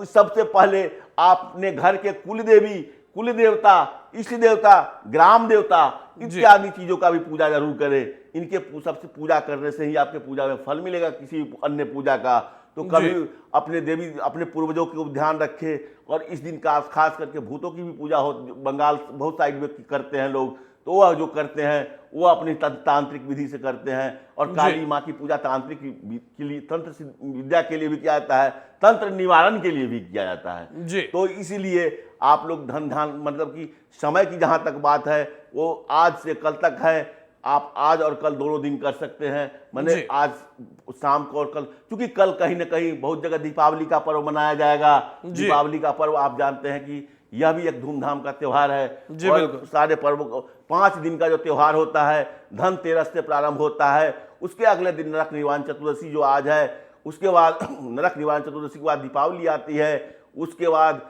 सबसे पहले आपने घर के कुल देवी, कुल देवता, इष्ट देवता, ग्राम देवता इत्यादि चीजों का भी पूजा जरूर करें। इनके सबसे पूजा करने से ही आपके पूजा में फल मिलेगा, किसी अन्य पूजा का। तो कभी अपने देवी, अपने पूर्वजों को ध्यान रखें। और इस दिन का खास करके भूतों की भी पूजा हो, बंगाल बहुत साइड में करते हैं लोग। तो वह जो करते हैं वो अपनी तांत्रिक विधि से करते हैं। और काली माँ की पूजा तांत्रिक के लिए, तंत्र विद्या के लिए भी किया जाता है, तंत्र निवारण के लिए भी किया जाता है। तो इसीलिए आप लोग धन ध्यान, मतलब कि समय की जहाँ तक बात है वो आज से कल तक है। आप आज और कल दोनों दिन कर सकते हैं। मैंने जी। आज शाम को और कल, क्योंकि कल कहीं ना कहीं बहुत जगह दीपावली का पर्व मनाया जाएगा। जी। दीपावली का पर्व आप जानते हैं कि यह भी एक धूमधाम का त्योहार है। जी, और बिल्कुल। सारे पर्व को 5 दिन का जो त्योहार होता है, धनतेरस से प्रारंभ होता है, उसके अगले दिन नरक निवारण चतुर्दशी जो आज है, उसके बाद नरक निवारण चतुर्दशी के बाद दीपावली आती है, उसके बाद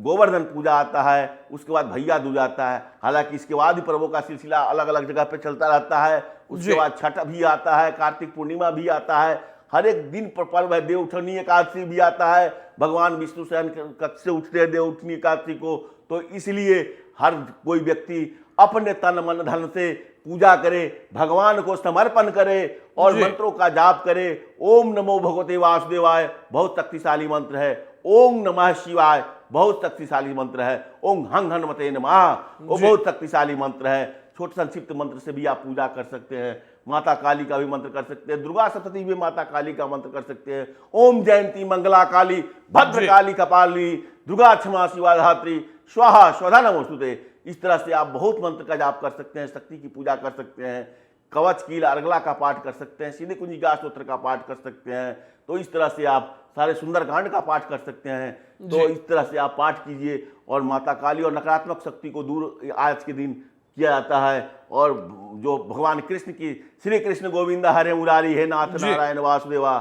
गोवर्धन पूजा आता है, उसके बाद भैया दूज आता है। हालांकि इसके बाद भी पर्वों का सिलसिला अलग अलग जगह पे चलता रहता है। जी। उसके बाद छठ भी आता है, कार्तिक पूर्णिमा भी आता है, हर एक दिन पर पर्व है। देवउठनी एकादशी भी आता है, भगवान विष्णु शयन कक्ष से उठते हैं देवउठनी एकादशी को। तो इसलिए हर कोई व्यक्ति अपने तन मन धन से पूजा करे, भगवान को समर्पण करे और जी। मंत्रों का जाप करे। ओम नमो भगवते वासुदेवाय बहुत शक्तिशाली मंत्र है। ओम नमः शिवाय बहुत शक्तिशाली मंत्र है। ओम हंग हनुमते नमः वो जी। बहुत शक्तिशाली मंत्र है। छोटे संक्षिप्त मंत्र से भी आप पूजा कर सकते हैं। माता काली का भी मंत्र कर सकते हैं, दुर्गा सप्तती भी माता काली का मंत्र कर सकते हैं। ओम जयंती मंगला काली भद्र जी। काली कपालिनी दुर्गा क्षमा शिवा धात्री स्वाहा स्वधा नमोस्तुते। इस तरह से आप बहुत मंत्र का जाप कर सकते हैं, शक्ति की पूजा कर सकते हैं, कवच कील अर्गला का पाठ कर सकते हैं, सीधे कुंजिका स्तोत्र का पाठ कर सकते हैं। तो इस तरह से आप सारे सुंदरकांड का पाठ कर सकते हैं। तो इस तरह से आप पाठ कीजिए और माता काली और नकारात्मक शक्ति को दूर आज के दिन किया जाता है। और जो भगवान कृष्ण की श्री कृष्ण गोविंद हरे मुरारी हे नाथ जी। नारायण वासुदेवा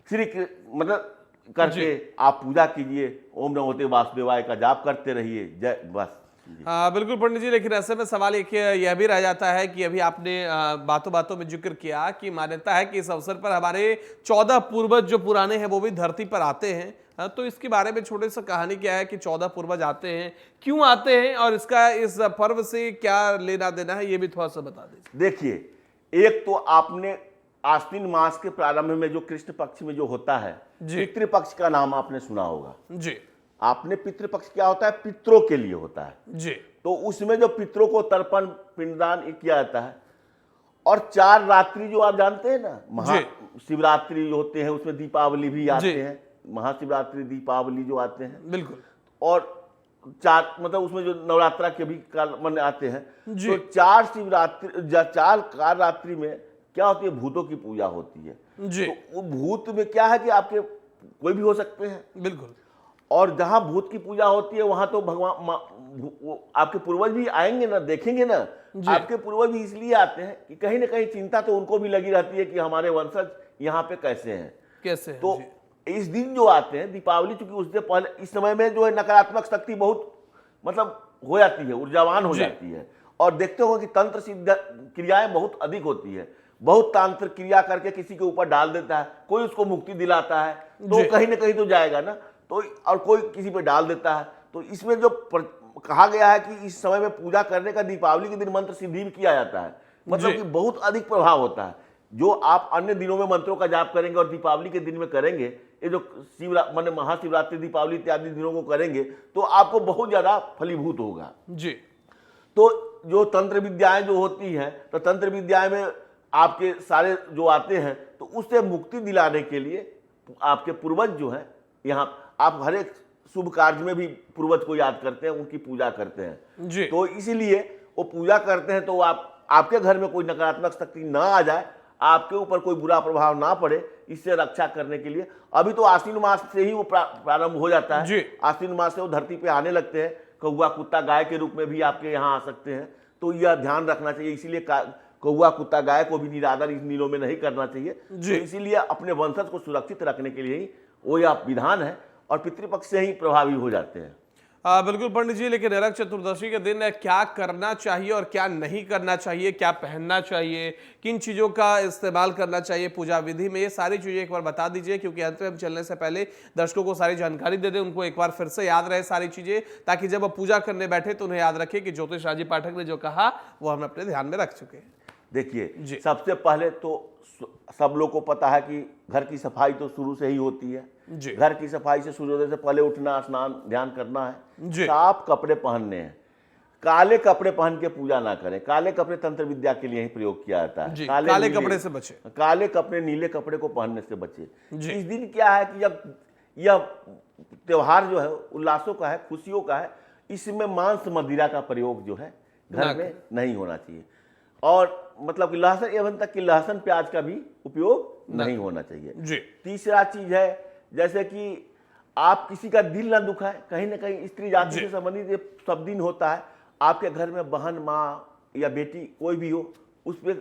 मतलब करके आप पूजा कीजिए। ओम नमोते वासुदेवाय का जाप करते रहिए। जय बस। हाँ बिल्कुल पंडित जी, लेकिन ऐसे में सवाल एक यह भी रह जाता है कि अभी आपने बातों बातों में जिक्र किया कि मान्यता है कि इस अवसर पर हमारे 14 पूर्वज जो पुराने हैं वो भी धरती पर आते हैं। हाँ, तो इसके बारे में छोटे सा कहानी क्या है कि 14 पूर्वज आते हैं, क्यों आते हैं और इसका इस पर्व से क्या लेना देना है, ये भी थोड़ा सा बता दीजिए। देखिए, एक तो आपने आश्विन मास के प्रारंभ में जो कृष्ण पक्ष में जो होता है जी। पितृपक्ष का नाम आपने सुना होगा। जी आपने पितृपक्ष क्या होता है, पितरों के लिए होता है। जी तो उसमें जो पितरों को तर्पण पिंडदान किया जाता है। और 4 रात्रि जो आप जानते हैं ना, महाशिवरात्रि जो होते हैं उसमें दीपावली भी आते जी। हैं, महाशिवरात्रि दीपावली जो आते हैं। बिल्कुल। और 4 मतलब उसमें जो नवरात्रा के भी काल मन आते हैं। जी। तो 4 शिवरात्रि 4 काल रात्रि में क्या होती है, भूतों की पूजा होती है। जी तो वो भूत में क्या है कि आपके कोई भी हो सकते हैं। बिल्कुल। और जहां भूत की पूजा होती है वहां तो भगवान आपके पूर्वज भी आएंगे ना, देखेंगे ना। आपके पूर्वज भी इसलिए आते हैं कि कहीं ना कहीं चिंता तो उनको भी लगी रहती है कि हमारे वंशज यहाँ पे कैसे हैं, कैसे है? तो जी। इस दिन जो आते हैं दीपावली, चूंकि उससे पहले इस समय में जो है नकारात्मक शक्ति बहुत मतलब हो जाती है, ऊर्जावान हो जी। जाती है। और देखते हो कि तंत्र सिद्ध क्रियाएं बहुत अधिक होती है। बहुत तांत्रिक क्रिया करके किसी के ऊपर डाल देता है, कोई उसको मुक्ति दिलाता है तो जी। कहीं ना कहीं तो जाएगा ना। तो और कोई किसी पे डाल देता है। तो इसमें जो कहा गया है कि इस समय में पूजा करने का दीपावली के दिन मंत्र सिद्धि भी किया जाता है, मतलब जी। कि बहुत अधिक प्रभाव होता है। जो आप अन्य दिनों में मंत्रों का जाप करेंगे और दीपावली के दिन में करेंगे, ये जो माने महाशिवरात्रि दीपावली इत्यादि दिनों को करेंगे, तो आपको बहुत ज्यादा फलीभूत होगा। जी। तो जो तंत्र विद्याएं जो होती हैं, तो तंत्र विद्याएं में आपके सारे जो आते हैं, तो उससे मुक्ति दिलाने के लिए आपके पूर्वज जो हैं, यहाँ आप हर एक शुभ कार्य में भी पूर्वज को याद करते हैं, उनकी पूजा करते हैं। जी। तो इसीलिए वो पूजा करते हैं तो आपके घर में कोई नकारात्मक शक्ति ना आ जाए, आपके ऊपर कोई बुरा प्रभाव ना पड़े, इससे रक्षा करने के लिए अभी तो आश्विन मास से ही वो प्रारंभ हो जाता जी। है। आश्विन मास से वो धरती पे आने लगते हैं। कौवा कुत्ता गाय के रूप में भी आपके यहाँ आ सकते हैं। तो यह ध्यान रखना चाहिए। इसीलिए कौवा कुत्ता गाय को भी निरादर इन दिनों में नहीं करना चाहिए। तो इसीलिए अपने वंशज को सुरक्षित रखने के लिए ही वो यह विधान है और पितृपक्ष से ही प्रभावी हो जाते हैं। बिल्कुल पंडित जी, लेकिन नरक चतुर्दशी के दिन क्या करना चाहिए और क्या नहीं करना चाहिए, क्या पहनना चाहिए, किन चीज़ों का इस्तेमाल करना चाहिए पूजा विधि में, ये सारी चीज़ें एक बार बता दीजिए, क्योंकि अंत में हम चलने से पहले दर्शकों को सारी जानकारी दे दें, उनको एक बार फिर से याद रहे सारी चीज़ें, ताकि जब वो पूजा करने बैठे तो उन्हें याद रखे कि ज्योतिष राजी पाठक ने जो कहा वो हम अपने ध्यान में रख चुके हैं। देखिए, सबसे पहले तो सब लोग को पता है कि घर की सफाई तो शुरू से ही होती है। घर की सफाई से सूर्योदय से पहले उठना, स्नान ध्यान करना है, साफ कपड़े पहनने हैं। काले कपड़े पहन के पूजा ना करें। काले कपड़े तंत्र विद्या के लिए ही प्रयोग किया जाता है। काले कपड़े से बचे। काले कपड़े, नीले कपड़े को पहनने से बचे। इस दिन क्या है कि जब यह त्योहार जो है उल्लासों का है, खुशियों का है, इसमें मांस मदिरा का प्रयोग जो है घर में नहीं होना चाहिए। और मतलब कि लहसुन, एवं तक कि लहसुन प्याज का भी उपयोग नहीं होना चाहिए। जी तीसरा चीज है, जैसे कि आप किसी का दिल ना दुखाए, कहीं ना कहीं स्त्री जाति से संबंधित ये सब दिन होता है, आपके घर में बहन, माँ या बेटी कोई भी हो, उस पर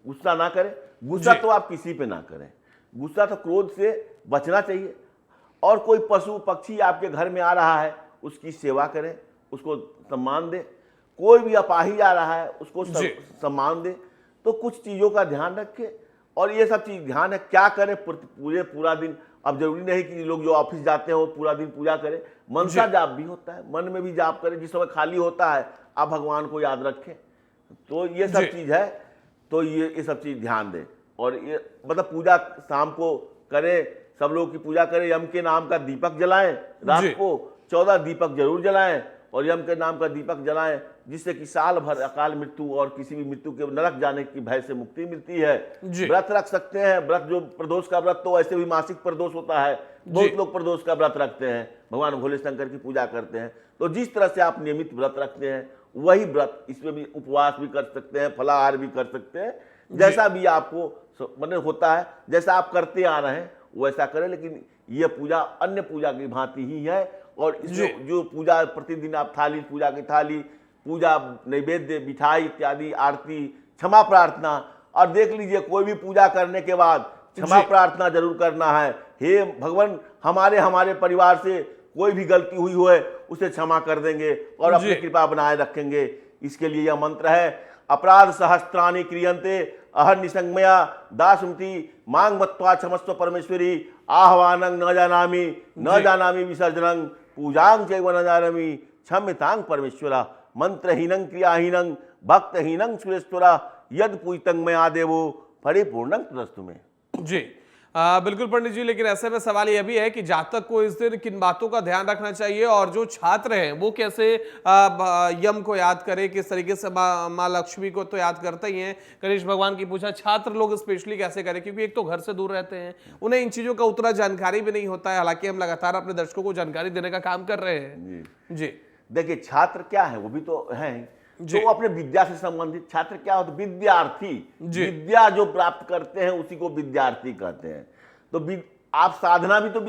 गुस्सा ना करें। गुस्सा तो आप किसी पे ना करें, गुस्सा तो क्रोध से बचना चाहिए। और कोई पशु पक्षी आपके घर में आ रहा है, उसकी सेवा करें, उसको सम्मान दें। कोई भी अपाहिज आ रहा है, उसको सम्मान दें। तो कुछ चीज़ों का ध्यान रखें, और ये सब चीज़ ध्यान है क्या करें पूरा दिन। अब जरूरी नहीं कि लोग जो ऑफिस जाते हैं वो पूरा दिन पूजा करें, मनसा जाप भी होता है, मन में भी जाप करें। जिस समय खाली होता है आप भगवान को याद रखें। तो ये सब चीज़ है, तो ये सब चीज़ ध्यान दें। और ये मतलब पूजा शाम को करें, सब लोग की पूजा करें। यम के नाम का दीपक जलाएं, रात को 14 दीपक जरूर जलाएं, और यम के नाम का दीपक जलाएं, जिससे कि साल भर अकाल मृत्यु और किसी भी मृत्यु के नरक जाने की भय से मुक्ति मिलती है। व्रत रख सकते हैं, व्रत जो प्रदोष का व्रत तो ऐसे भी मासिक प्रदोष होता है, बहुत लोग प्रदोष का व्रत रखते हैं, भगवान भोले शंकर की पूजा करते हैं। तो जिस तरह से आप नियमित व्रत रखते हैं वही व्रत इसमें भी उपवास भी कर सकते हैं, फलाहार भी कर सकते हैं, जैसा भी आपको मतलब होता है, जैसा आप करते आ रहे हैं वैसा करें। लेकिन यह पूजा अन्य पूजा की भांति ही है। और इसमें जो पूजा प्रतिदिन आप थाली, पूजा की थाली, पूजा, नैवेद्य, मिठाई इत्यादि, आरती, क्षमा प्रार्थना, और देख लीजिए कोई भी पूजा करने के बाद क्षमा प्रार्थना जरूर करना है। हे भगवान, हमारे परिवार से कोई भी गलती हुई हो उसे क्षमा कर देंगे और अपनी कृपा बनाए रखेंगे। इसके लिए यह मंत्र है, अपराध सहस्त्राणि क्रियन्ते अहर निसंगमया दासुमति मांग मत्वा क्षमस्व परमेश्वरी आह्वानं न जानामि विसर्जनं पूजां चैव न जानामि क्षम्यतां परमेश्वरा मंत्रहीनं क्रियाहीनं भक्तहीनं सुरेश्वरा यद पूजितं मया देवो परिपूर्णं तदस्तु मे। जी बिल्कुल पंडित जी, लेकिन ऐसे में सवाल यह भी है कि जातक को इस दिन किन बातों का ध्यान रखना चाहिए, और जो छात्र हैं वो कैसे यम को याद करें, किस तरीके से माँ लक्ष्मी को तो याद करते ही हैं, गणेश भगवान की पूजा छात्र लोग स्पेशली कैसे करें, क्योंकि एक तो घर से दूर रहते हैं, उन्हें इन चीजों का उतना जानकारी भी नहीं होता है। हालांकि हम लगातार अपने दर्शकों को जानकारी देने का काम कर रहे हैं। जी देखिए, छात्र क्या है, वो भी तो है जो अपने विद्या से संबंधित। छात्र क्या होता है? विद्यार्थी। विद्या जो प्राप्त करते हैं उसी को विद्यार्थी कहते हैं। तो आप साधना भी तो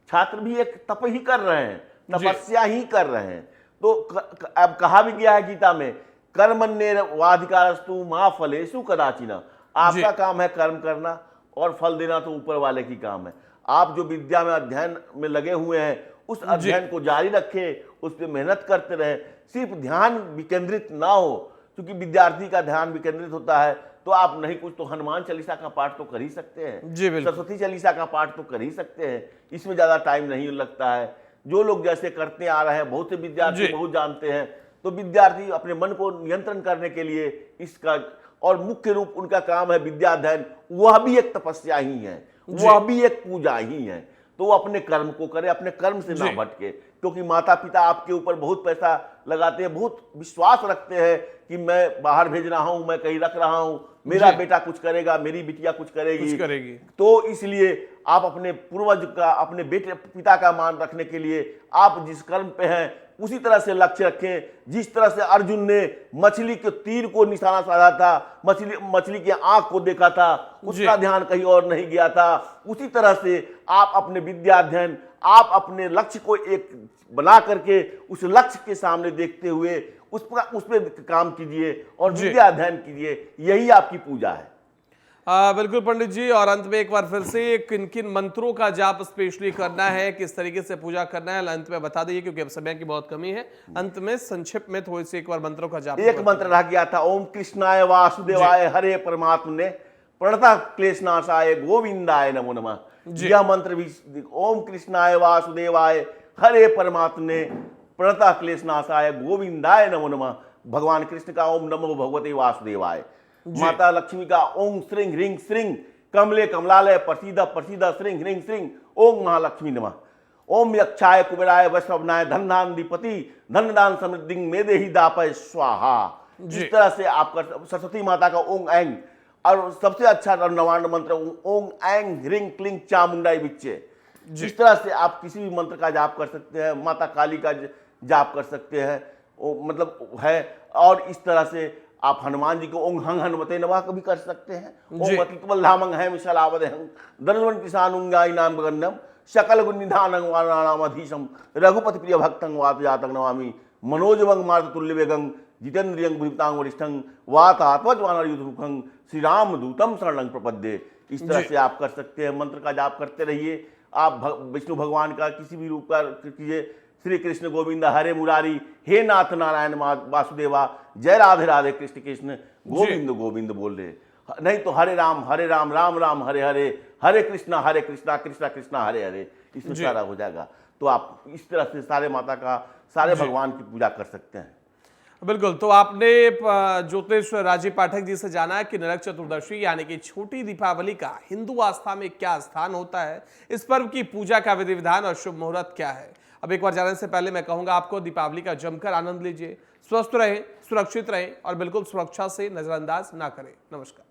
छात्र भी एक तप ही कर रहे हैं, तपस्या ही कर रहे हैं। तो अब कहा भी गया है गीता में, कर्मण्येवाधिकारस्तु मा फलेषु कदाचिन। आपका काम है कर्म करना, और फल देना तो ऊपर वाले की काम है। आप जो विद्या में अध्ययन में लगे हुए हैं उस अध्ययन को जारी रखें, उस पर मेहनत करते रहें। सिर्फ ध्यान विकेंद्रित ना हो, क्योंकि विद्यार्थी का ध्यान विकेंद्रित होता है तो आप नहीं कुछ तो हनुमान चालीसा का पाठ तो कर ही सकते हैं, सरस्वती चालीसा का पाठ तो कर ही सकते हैं। इसमें ज्यादा टाइम नहीं लगता है। जो लोग जैसे करते आ रहे हैं, बहुत से विद्यार्थी बहुत जानते हैं। तो विद्यार्थी अपने मन को नियंत्रण करने के लिए इसका, और मुख्य रूप उनका काम है विद्याध्ययन, वह भी एक तपस्या ही है, वह भी एक पूजा ही है। तो वो अपने कर्म को करे, अपने कर्म से ना भटके, क्योंकि माता पिता आपके ऊपर बहुत पैसा लगाते हैं, बहुत विश्वास रखते हैं कि मैं बाहर भेज रहा हूं, मैं कहीं रख रहा हूं, मेरा बेटा कुछ करेगा, मेरी बिटिया कुछ करेगी। तो इसलिए आप अपने पूर्वज का, अपने बेटे पिता का मान रखने के लिए आप जिस कर्म पे हैं उसी तरह से लक्ष्य रखें। जिस तरह से अर्जुन ने मछली के तीर को निशाना साधा था, मछली की आंख को देखा था, उसका ध्यान कहीं और नहीं गया था, उसी तरह से आप अपने विद्या अध्ययन, आप अपने लक्ष्य को एक बना करके उस लक्ष्य के सामने देखते हुए उस पर काम कीजिए और विद्या अध्ययन कीजिए। यही आपकी पूजा है। बिल्कुल पंडित जी, और अंत में एक बार फिर से किन किन मंत्रों का जाप स्पेशली करना है, किस तरीके से पूजा करना है, अंत में बता दीजिए, क्योंकि अब समय की बहुत कमी है। अंत में संक्षिप्त में थोड़ी सी एक बार मंत्रों का जाप। एक मंत्र रह गया था, ओम कृष्णाय वासुदेवाय हरे परमात्मने प्रणतः क्लेशनाशाय गोविंदाय नमो नमः। यह मंत्र भी, ओम कृष्णाय वासुदेवाय हरे परमात्मने प्रणतः क्लेशनाशाय गोविंदाय नमो नमः। भगवान कृष्ण का ओम नमो भगवते वासुदेवाय। माता लक्ष्मी का ओम श्रीं ह्रीं श्रीं कमले कमलालय प्रसीद प्रसीद श्रीं ह्रीं श्रीं ओम महालक्ष्मी नमः। ओम यक्षाय कुबेराय वैष्णवनाय धनधान्यधिपति धनदान समृद्धि मेदेहि दापय स्वाहा। जिस तरह से आप सरस्वती माता का ओम ऐंग, और सबसे अच्छा नवान्न मंत्र ओम ऐंग ह्रीं क्लीं चामुंडाई विच्चे। जिस तरह से आप किसी भी मंत्र का जाप कर सकते हैं, माता काली का जाप कर सकते हैं, मतलब है। और इस तरह से आप हनुमान जी को ओंग हंग हनुमते नमः कभी कर सकते हैं। जी। ओम अतितवल धामंग है मिशलावद हंग दनवन किसान उंगाई नाम गन्नम सकल गुण निधानं वाणानाम अधीशम रघुपति प्रिय भक्तं वात जातं नमामि मनोजवंग मार्ग तुल्य वेगं जितेंद्रियं बुद्धितां वरिष्ठं वात आत्मज्वान युद्धमुखं श्री राम दूतम शरणं प्रपद्ये। इस तरह जी। से आप कर सकते हैं। मंत्र का जाप करते रहिए। आप विष्णु भगवान का किसी भी रूप का कीजिए। श्री कृष्ण गोविंद हरे मुरारी, हे नाथ नारायण वासुदेवा, जय राधे राधे कृष्ण कृष्ण गोविंद गोविंद बोल रहे। नहीं तो हरे राम राम राम हरे हरे, हरे कृष्णा कृष्णा कृष्णा हरे हरे, इसमें जी। सारा हो जाएगा। तो आप इस तरह से सारे माता का, सारे जी। भगवान की पूजा कर सकते हैं। बिल्कुल। तो आपने ज्योतिष राजीव पाठक जी से जाना है कि नरक चतुर्दशी यानी कि छोटी दीपावली का हिंदू आस्था में क्या स्थान होता है, इस पर्व की पूजा का विधि विधान और शुभ मुहूर्त क्या है। अब एक बार जाने से पहले मैं कहूंगा आपको दीपावली का जमकर आनंद लीजिए, स्वस्थ रहें, सुरक्षित रहें और बिल्कुल सुरक्षा से नजरअंदाज ना करें। नमस्कार।